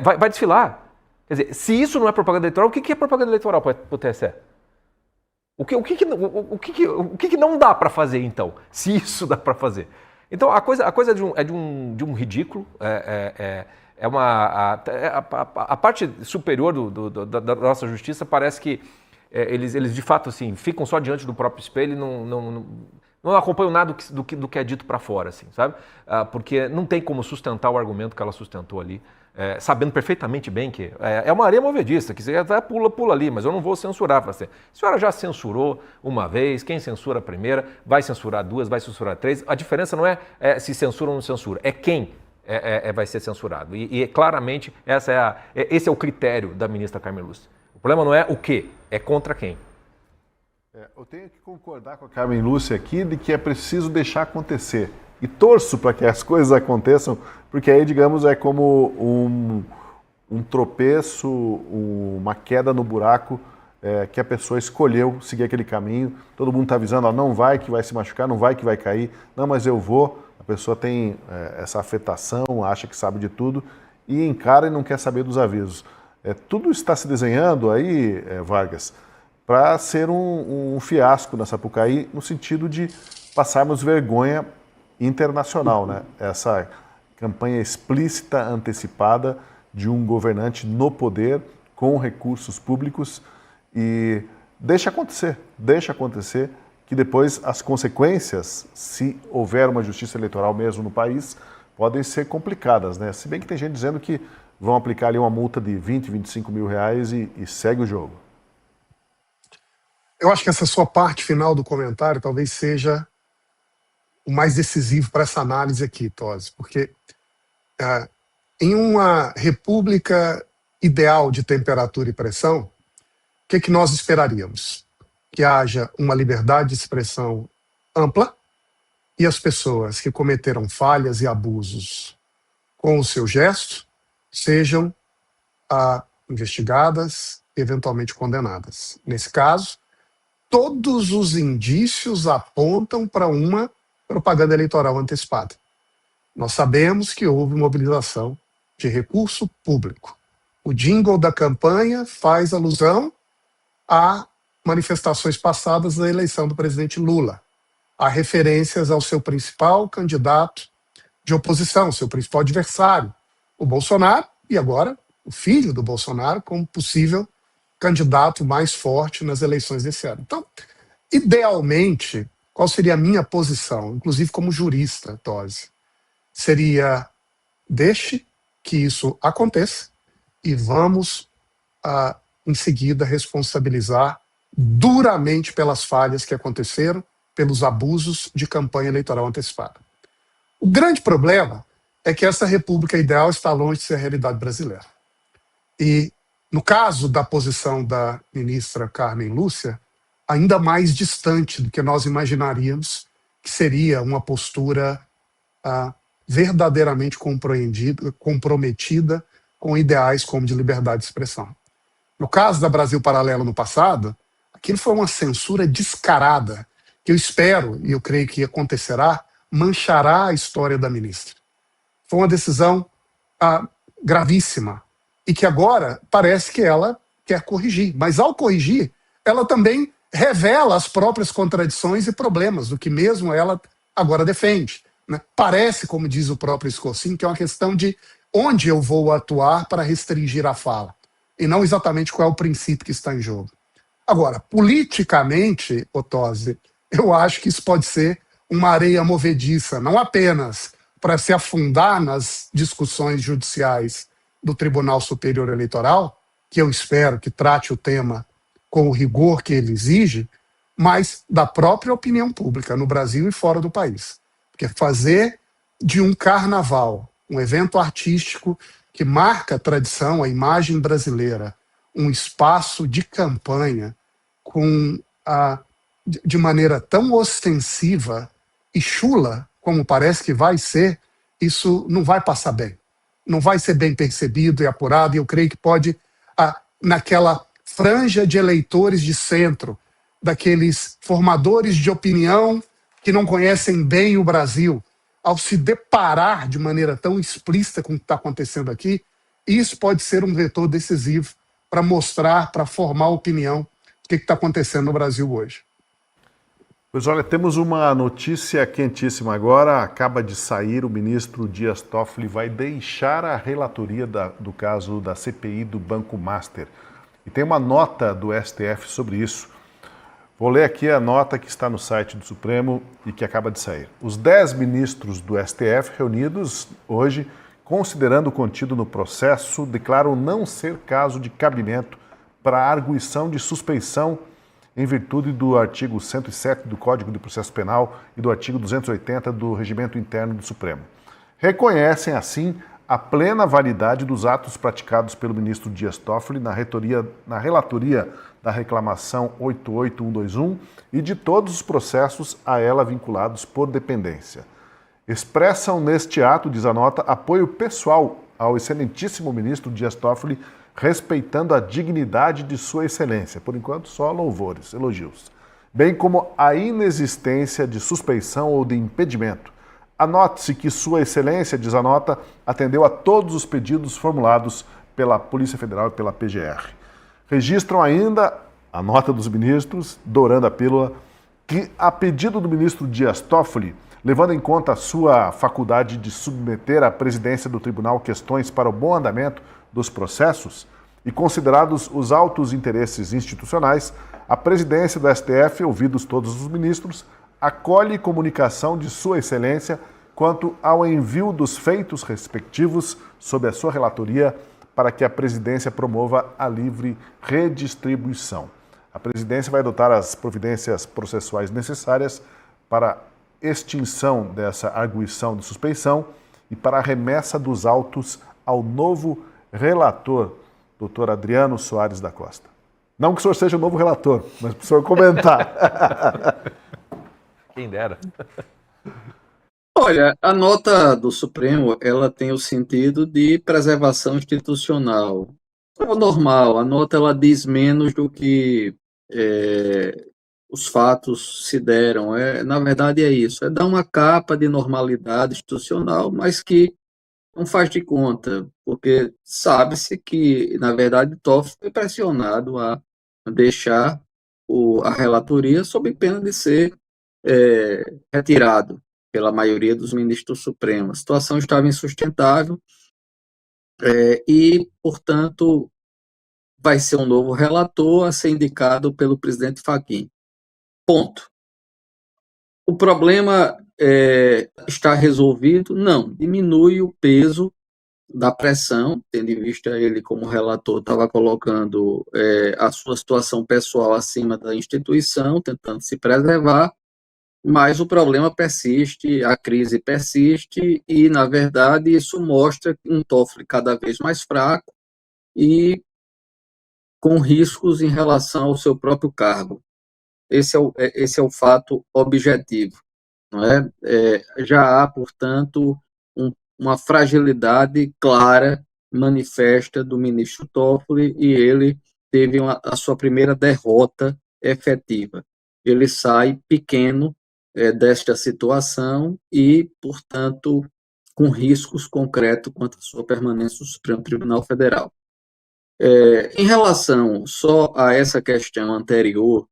vai desfilar. Quer dizer, se isso não é propaganda eleitoral, o que é propaganda eleitoral para o TSE? O que não dá para fazer, então, se isso dá para fazer? Então, a coisa é de um ridículo, a parte superior da nossa justiça parece que eles de fato, assim, ficam só diante do próprio espelho e não acompanham nada do que é dito para fora, assim, sabe? Porque não tem como sustentar o argumento que ela sustentou ali, sabendo perfeitamente bem que é uma areia movediça, que você até pula ali, mas eu não vou censurar para você. A senhora já censurou uma vez, quem censura a primeira, vai censurar duas, vai censurar três. A diferença não é se censura ou não censura, é quem vai ser censurado. E claramente esse é o critério da ministra Carmen Lúcia. O problema não é o que, é contra quem. Eu tenho que concordar com a Carmen Lúcia aqui de que é preciso deixar acontecer. E torço para que as coisas aconteçam, porque aí, digamos, é como um tropeço, uma queda no buraco que a pessoa escolheu seguir aquele caminho. Todo mundo está avisando, não vai que vai se machucar, não vai que vai cair. Não, mas eu vou. A pessoa tem essa afetação, acha que sabe de tudo e encara e não quer saber dos avisos. Tudo está se desenhando aí, Vargas, para ser um fiasco na Sapucaí, no sentido de passarmos vergonha internacional, né? Essa campanha explícita, antecipada de um governante no poder, com recursos públicos, e deixa acontecer, que depois as consequências, se houver uma justiça eleitoral mesmo no país, podem ser complicadas, né? Se bem que tem gente dizendo que vão aplicar ali uma multa de 20, 25 mil reais e segue o jogo. Eu acho que essa sua parte final do comentário talvez seja o mais decisivo para essa análise aqui, Tosi, porque em uma república ideal de temperatura e pressão, o que nós esperaríamos? Que haja uma liberdade de expressão ampla e as pessoas que cometeram falhas e abusos com o seu gesto sejam investigadas e eventualmente condenadas. Nesse caso, todos os indícios apontam para uma propaganda eleitoral antecipada. Nós sabemos que houve mobilização de recurso público. O jingle da campanha faz alusão a manifestações passadas da eleição do presidente Lula. Há referências ao seu principal candidato de oposição, seu principal adversário, o Bolsonaro, e agora o filho do Bolsonaro como possível candidato mais forte nas eleições desse ano. Então, idealmente, qual seria a minha posição, inclusive como jurista, Tosi? Seria, deixe que isso aconteça e vamos, em seguida, responsabilizar duramente pelas falhas que aconteceram, pelos abusos de campanha eleitoral antecipada. O grande problema é que essa república ideal está longe de ser a realidade brasileira. E, no caso da posição da ministra Carmen Lúcia, ainda mais distante do que nós imaginaríamos que seria uma postura verdadeiramente comprometida com ideais como de liberdade de expressão. No caso da Brasil Paralelo no passado, aquilo foi uma censura descarada, que eu espero, e eu creio que acontecerá, manchará a história da ministra. Foi uma decisão gravíssima, e que agora parece que ela quer corrigir. Mas ao corrigir, ela também revela as próprias contradições e problemas do que mesmo ela agora defende. Né? Parece, como diz o próprio Escocim, que é uma questão de onde eu vou atuar para restringir a fala, e não exatamente qual é o princípio que está em jogo. Agora, politicamente, Tosi, eu acho que isso pode ser uma areia movediça, não apenas para se afundar nas discussões judiciais do Tribunal Superior Eleitoral, que eu espero que trate o tema com o rigor que ele exige, mas da própria opinião pública no Brasil e fora do país. Porque fazer de um carnaval, um evento artístico que marca a tradição, a imagem brasileira, um espaço de campanha de maneira tão ostensiva e chula, como parece que vai ser, isso não vai passar bem. Não vai ser bem percebido e apurado, e eu creio que pode, naquela franja de eleitores de centro, daqueles formadores de opinião que não conhecem bem o Brasil, ao se deparar de maneira tão explícita com o que está acontecendo aqui, isso pode ser um vetor decisivo para mostrar, para formar opinião do que está acontecendo no Brasil hoje. Pois olha, temos uma notícia quentíssima agora. Acaba de sair, o ministro Dias Toffoli vai deixar a relatoria do caso da CPI do Banco Master. E tem uma nota do STF sobre isso. Vou ler aqui a nota que está no site do Supremo e que acaba de sair. Os 10 ministros do STF reunidos hoje, considerando o contido no processo, declaram não ser caso de cabimento para a arguição de suspeição em virtude do artigo 107 do Código de Processo Penal e do artigo 280 do Regimento Interno do Supremo. Reconhecem, assim, a plena validade dos atos praticados pelo ministro Dias Toffoli na relatoria da reclamação 88121 e de todos os processos a ela vinculados por dependência. Expressam neste ato, diz a nota, apoio pessoal ao excelentíssimo ministro Dias Toffoli, respeitando a dignidade de sua excelência. Por enquanto, só louvores, elogios. Bem como a inexistência de suspeição ou de impedimento. Anote-se que sua excelência, diz a nota, atendeu a todos os pedidos formulados pela Polícia Federal e pela PGR. Registram ainda a nota dos ministros, dourando a pílula, que a pedido do ministro Dias Toffoli, levando em conta a sua faculdade de submeter à presidência do tribunal questões para o bom andamento dos processos e considerados os altos interesses institucionais, a presidência do STF, ouvidos todos os ministros, acolhe comunicação de Sua Excelência quanto ao envio dos feitos respectivos sob a sua relatoria para que a presidência promova a livre redistribuição. A presidência vai adotar as providências processuais necessárias para extinção dessa arguição de suspeição e para a remessa dos autos ao novo relator, doutor Adriano Soares da Costa. Não que o senhor seja o novo relator, mas para o senhor comentar. Quem dera. Olha, a nota do Supremo, ela tem o sentido de preservação institucional. É normal, a nota ela diz menos do que os fatos se deram. Na verdade é isso, é dar uma capa de normalidade institucional, mas que não faz de conta, porque sabe-se que, na verdade, Toffoli foi pressionado a deixar a relatoria sob pena de ser retirado pela maioria dos ministros supremos. A situação estava insustentável e, portanto, vai ser um novo relator a ser indicado pelo presidente Fachin. Ponto. O problema está resolvido? Não, diminui o peso da pressão, tendo em vista ele como relator estava colocando a sua situação pessoal acima da instituição, tentando se preservar, mas o problema persiste, a crise persiste e, na verdade, isso mostra um Toffoli cada vez mais fraco e com riscos em relação ao seu próprio cargo. Esse é o fato objetivo. Não é? Já há, portanto, uma fragilidade clara, manifesta do ministro Toffoli e ele teve a sua primeira derrota efetiva. Ele sai pequeno desta situação e, portanto, com riscos concretos quanto à sua permanência no Supremo Tribunal Federal. Em relação só a essa questão anterior,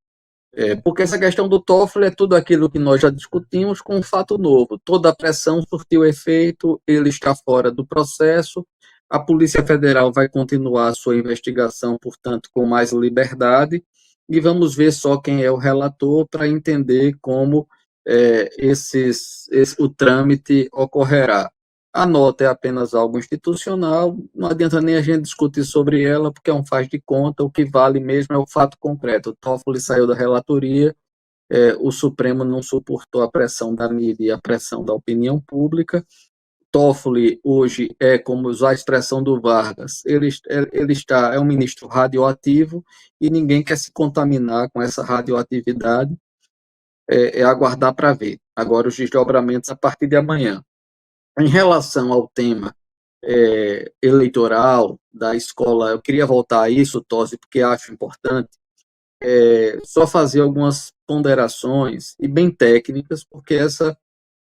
porque essa questão do Toffoli é tudo aquilo que nós já discutimos com um fato novo. Toda a pressão surtiu efeito, ele está fora do processo, a Polícia Federal vai continuar a sua investigação, portanto, com mais liberdade, e vamos ver só quem é o relator para entender como o trâmite ocorrerá. A nota é apenas algo institucional, não adianta nem a gente discutir sobre ela, porque é um faz de conta, o que vale mesmo é o fato concreto. O Toffoli saiu da relatoria, o Supremo não suportou a pressão da mídia e a pressão da opinião pública. Toffoli hoje como usar a expressão do Vargas, ele é um ministro radioativo e ninguém quer se contaminar com essa radioatividade, aguardar para ver. Agora os desdobramentos a partir de amanhã. Em relação ao tema eleitoral da escola, eu queria voltar a isso, Tosi, porque acho importante, só fazer algumas ponderações, e bem técnicas, porque essa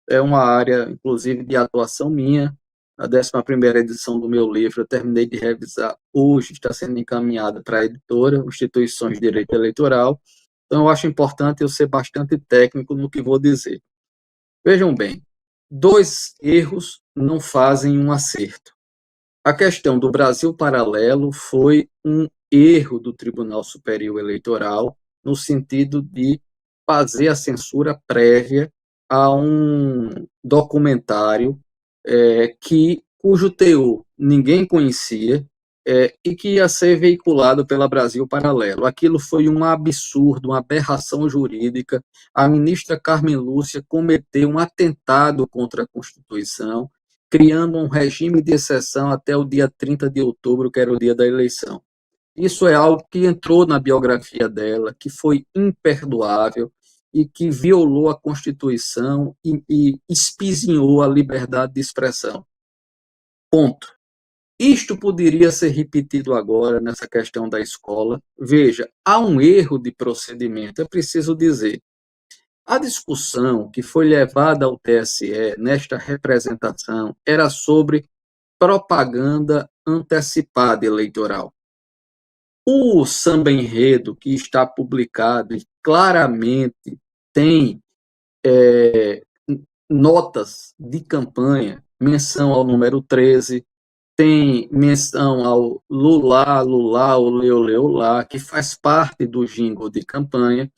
é uma área, inclusive, de atuação minha. A 11ª edição do meu livro, eu terminei de revisar hoje, está sendo encaminhada para a editora, Instituições de Direito Eleitoral, então eu acho importante eu ser bastante técnico no que vou dizer. Vejam bem, 2 erros não fazem um acerto. A questão do Brasil Paralelo foi um erro do Tribunal Superior Eleitoral, no sentido de fazer a censura prévia a um documentário cujo teor ninguém conhecia e que ia ser veiculado pela Brasil Paralelo. Aquilo foi um absurdo, uma aberração jurídica. A ministra Carmen Lúcia cometeu um atentado contra a Constituição, criando um regime de exceção até o dia 30 de outubro, que era o dia da eleição. Isso é algo que entrou na biografia dela, que foi imperdoável e que violou a Constituição e espizinhou a liberdade de expressão. Ponto. Isto poderia ser repetido agora nessa questão da escola. Veja, há um erro de procedimento, é preciso dizer. A discussão que foi levada ao TSE nesta representação era sobre propaganda antecipada eleitoral. O samba enredo que está publicado e claramente tem notas de campanha, menção ao número 13, tem menção ao Lula, Lula, Olê, Olá, que faz parte do jingle de campanha.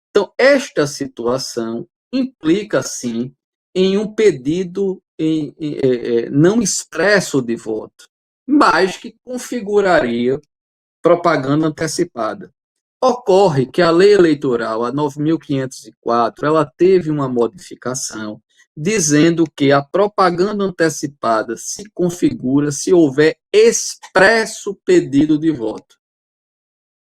Então, esta situação implica, sim, em um pedido não expresso de voto, mas que configuraria propaganda antecipada. Ocorre que a lei eleitoral, a 9.504, ela teve uma modificação dizendo que a propaganda antecipada se configura se houver expresso pedido de voto.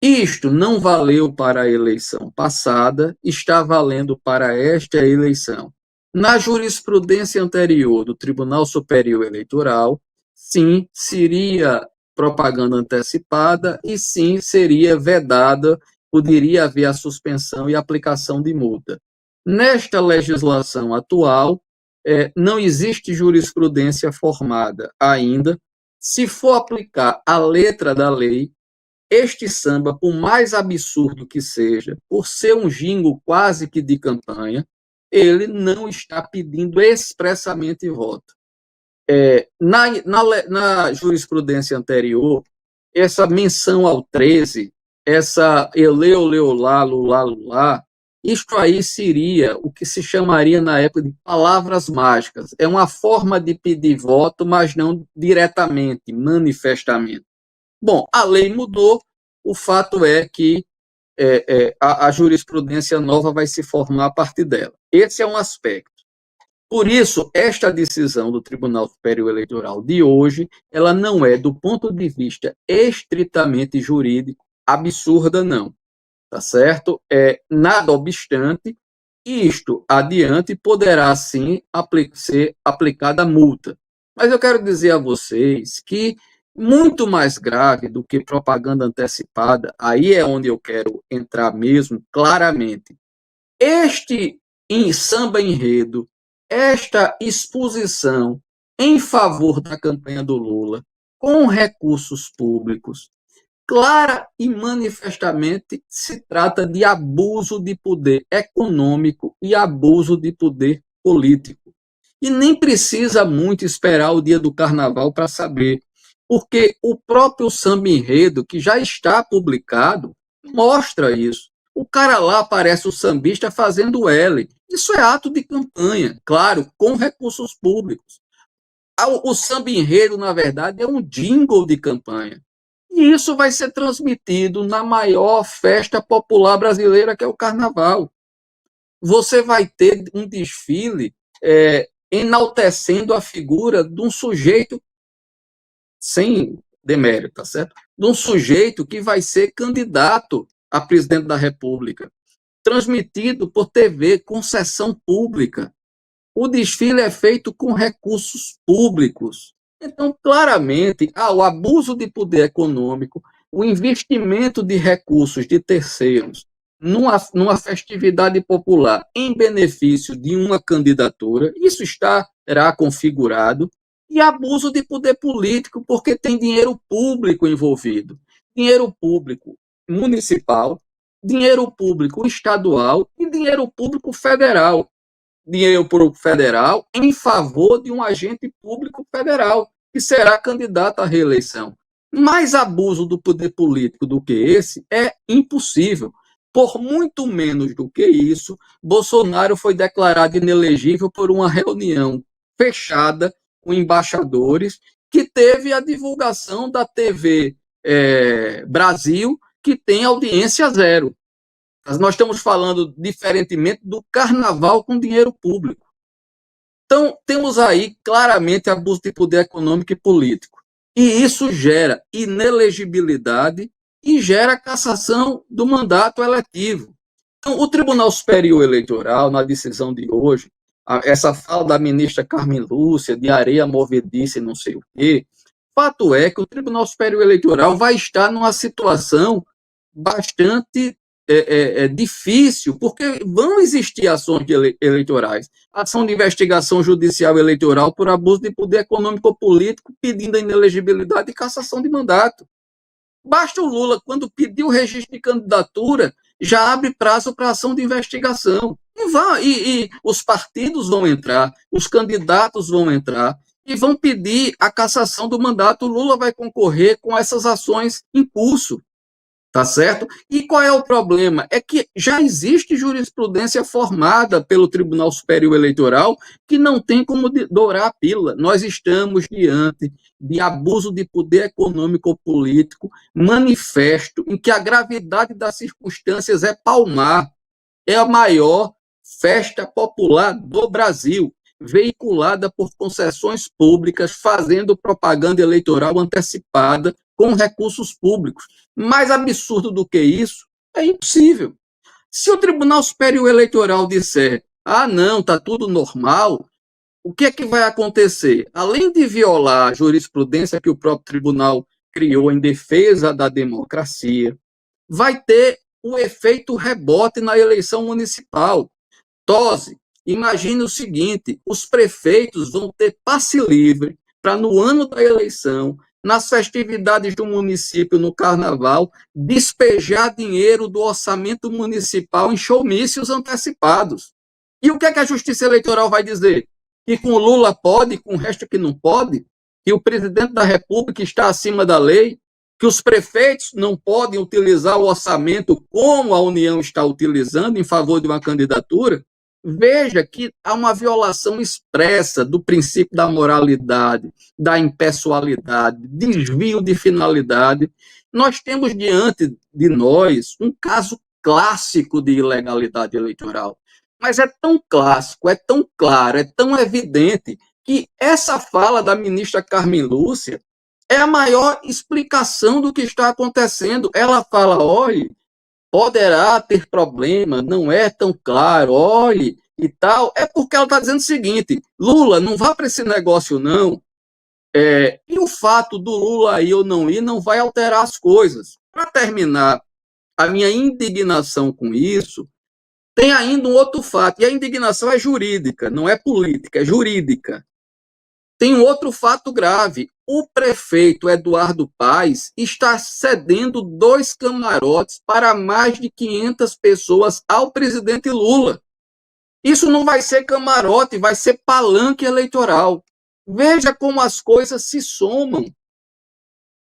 Isto não valeu para a eleição passada, está valendo para esta eleição. Na jurisprudência anterior do Tribunal Superior Eleitoral, sim, seria propaganda antecipada e sim, seria vedada, poderia haver a suspensão e aplicação de multa. Nesta legislação atual, não existe jurisprudência formada ainda. Se for aplicar a letra da lei, este samba, por mais absurdo que seja, por ser um jingle quase que de campanha, ele não está pedindo expressamente voto. Na jurisprudência anterior, essa menção ao 13, essa eleu, leolá, lulá, lulá, isto aí seria o que se chamaria na época de palavras mágicas. É uma forma de pedir voto, mas não diretamente, manifestamente. Bom, a lei mudou, o fato é que a jurisprudência nova vai se formar a partir dela. Esse é um aspecto. Por isso, esta decisão do Tribunal Superior Eleitoral de hoje, ela não é, do ponto de vista estritamente jurídico, absurda, não. Tá certo? Nada obstante, isto adiante poderá, sim, ser aplicada a multa. Mas eu quero dizer a vocês que muito mais grave do que propaganda antecipada, aí é onde eu quero entrar mesmo claramente. Este samba enredo, esta exposição em favor da campanha do Lula, com recursos públicos, clara e manifestamente se trata de abuso de poder econômico e abuso de poder político. E nem precisa muito esperar o dia do carnaval para saber, porque o próprio samba enredo, que já está publicado, mostra isso. O cara lá aparece o sambista fazendo L. Isso é ato de campanha, claro, com recursos públicos. O samba enredo, na verdade, é um jingle de campanha. E isso vai ser transmitido na maior festa popular brasileira, que é o Carnaval. Você vai ter um desfile enaltecendo a figura de um sujeito, sem demérito, tá certo? De um sujeito que vai ser candidato a presidente da República, transmitido por TV, com sessão pública. O desfile é feito com recursos públicos. Então, claramente, o abuso de poder econômico, o investimento de recursos de terceiros numa festividade popular em benefício de uma candidatura, isso estará configurado, e abuso de poder político, porque tem dinheiro público envolvido, dinheiro público municipal, dinheiro público estadual e dinheiro público federal. Dinheiro público federal em favor de um agente público federal, que será candidato à reeleição. Mais abuso do poder político do que esse é impossível. Por muito menos do que isso, Bolsonaro foi declarado inelegível por uma reunião fechada com embaixadores, que teve a divulgação da TV Brasil, que tem audiência zero. Nós estamos falando, diferentemente, do carnaval com dinheiro público. Então, temos aí claramente abuso de poder econômico e político. E isso gera inelegibilidade e gera cassação do mandato eletivo. Então, o Tribunal Superior Eleitoral, na decisão de hoje, essa fala da ministra Carmen Lúcia, de areia movediça e não sei o quê, fato é que o Tribunal Superior Eleitoral vai estar numa situação bastante difícil, porque vão existir ações eleitorais, ação de investigação judicial eleitoral por abuso de poder econômico ou político, pedindo a inelegibilidade e cassação de mandato. Basta o Lula, quando pedir o registro de candidatura, já abre prazo para ação de investigação. E os partidos vão entrar, os candidatos vão entrar e vão pedir a cassação do mandato. O Lula vai concorrer com essas ações em curso. Tá certo? E qual é o problema? É que já existe jurisprudência formada pelo Tribunal Superior Eleitoral que não tem como dourar a pílula. Nós estamos diante de abuso de poder econômico ou político manifesto, em que a gravidade das circunstâncias é palmar. É a maior festa popular do Brasil, veiculada por concessões públicas, fazendo propaganda eleitoral antecipada com recursos públicos. Mais absurdo do que isso, é impossível. Se o Tribunal Superior Eleitoral disser, não, está tudo normal, o que é que vai acontecer? Além de violar a jurisprudência que o próprio tribunal criou em defesa da democracia, vai ter o efeito rebote na eleição municipal. Tosi, imagine o seguinte, os prefeitos vão ter passe livre para, no ano da eleição, nas festividades do município, no carnaval, despejar dinheiro do orçamento municipal em showmícios antecipados. E o que é que a Justiça Eleitoral vai dizer? Que com Lula pode, com o resto que não pode? Que o presidente da República está acima da lei? Que os prefeitos não podem utilizar o orçamento como a União está utilizando em favor de uma candidatura? Veja que há uma violação expressa do princípio da moralidade, da impessoalidade, desvio de finalidade. Nós temos diante de nós um caso clássico de ilegalidade eleitoral. Mas é tão clássico, é tão claro, é tão evidente que essa fala da ministra Carmen Lúcia é a maior explicação do que está acontecendo. Ela fala, olhe, poderá ter problema, não é tão claro, olhe, e tal. É porque ela está dizendo o seguinte, Lula, não vá para esse negócio, não. E o fato do Lula ir ou não ir não vai alterar as coisas. Para terminar a minha indignação com isso, tem ainda um outro fato, e a indignação é jurídica, não é política, é jurídica. Tem um outro fato grave. O prefeito Eduardo Paes está cedendo 2 camarotes para mais de 500 pessoas ao presidente Lula. Isso não vai ser camarote, vai ser palanque eleitoral. Veja como as coisas se somam.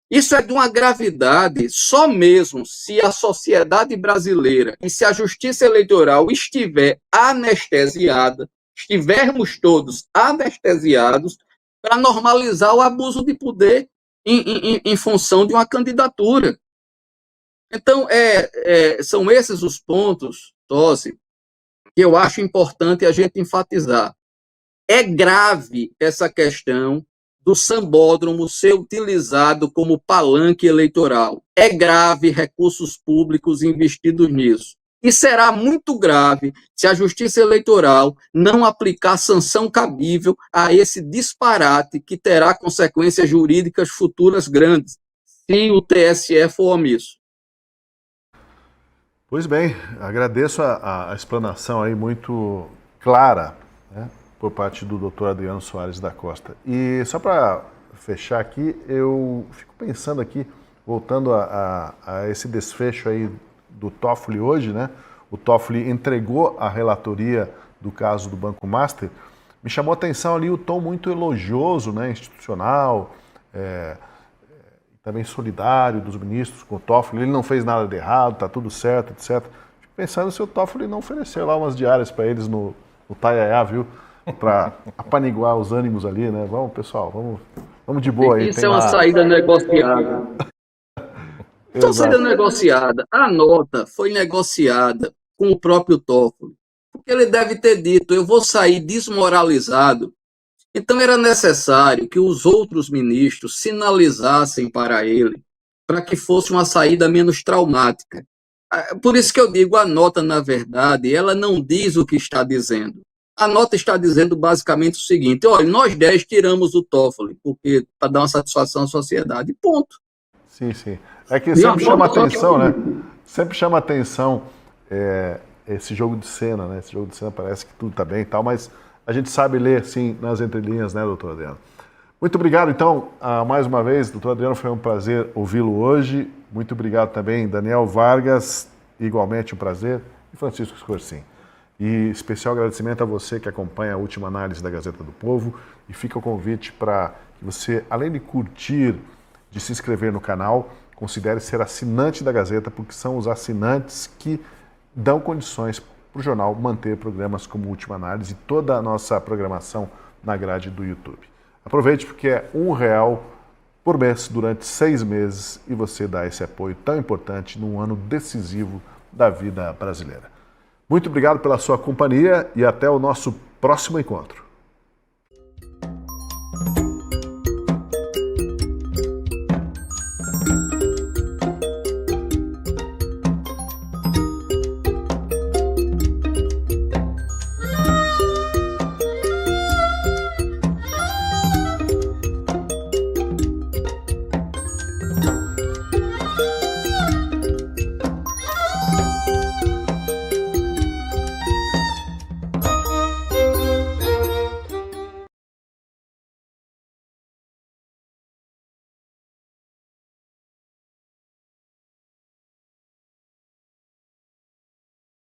Isso é de uma gravidade, só mesmo se a sociedade brasileira e se a justiça eleitoral estiver anestesiada, estivermos todos anestesiados, para normalizar o abuso de poder em função de uma candidatura. Então, são esses os pontos, Tosi, que eu acho importante a gente enfatizar. É grave essa questão do sambódromo ser utilizado como palanque eleitoral. É grave recursos públicos investidos nisso. E será muito grave se a Justiça Eleitoral não aplicar sanção cabível a esse disparate que terá consequências jurídicas futuras grandes, se o TSE for omisso. Pois bem, agradeço a explanação aí muito clara, né, por parte do Dr. Adriano Soares da Costa. E só para fechar aqui, eu fico pensando aqui, voltando a esse desfecho aí do Toffoli hoje, né? O Toffoli entregou a relatoria do caso do Banco Master. Me chamou a atenção ali o tom muito elogioso, né, institucional, também solidário dos ministros com o Toffoli. Ele não fez nada de errado, tá tudo certo, etc. Fico pensando se o Toffoli não ofereceu lá umas diárias para eles no Taiaiá, viu? Para apaniguar os ânimos ali, né? Vamos, pessoal, vamos de boa aí. Isso é uma saída negociada. Só saída negociada. A nota foi negociada com o próprio Toffoli, porque ele deve ter dito, eu vou sair desmoralizado. Então era necessário que os outros ministros sinalizassem para ele, para que fosse uma saída menos traumática. Por isso que eu digo, a nota, na verdade, ela não diz o que está dizendo. A nota está dizendo basicamente o seguinte, olha, nós 10 tiramos o Toffoli, porque para dar uma satisfação à sociedade, ponto. Sim, sim. É que sempre chama atenção, né? Sempre chama atenção esse jogo de cena, né? Esse jogo de cena parece que tudo está bem e tal, mas a gente sabe ler, sim, nas entrelinhas, né, doutor Adriano? Muito obrigado, então, mais uma vez, doutor Adriano, foi um prazer ouvi-lo hoje. Muito obrigado também, Daniel Vargas, igualmente um prazer, e Francisco Scorsin. E especial agradecimento a você que acompanha a última análise da Gazeta do Povo, e fica o convite para que você, além de curtir, de se inscrever no canal, considere ser assinante da Gazeta, porque são os assinantes que dão condições para o jornal manter programas como Última Análise e toda a nossa programação na grade do YouTube. Aproveite, porque é R$1 por mês durante 6 meses e você dá esse apoio tão importante num ano decisivo da vida brasileira. Muito obrigado pela sua companhia e até o nosso próximo encontro.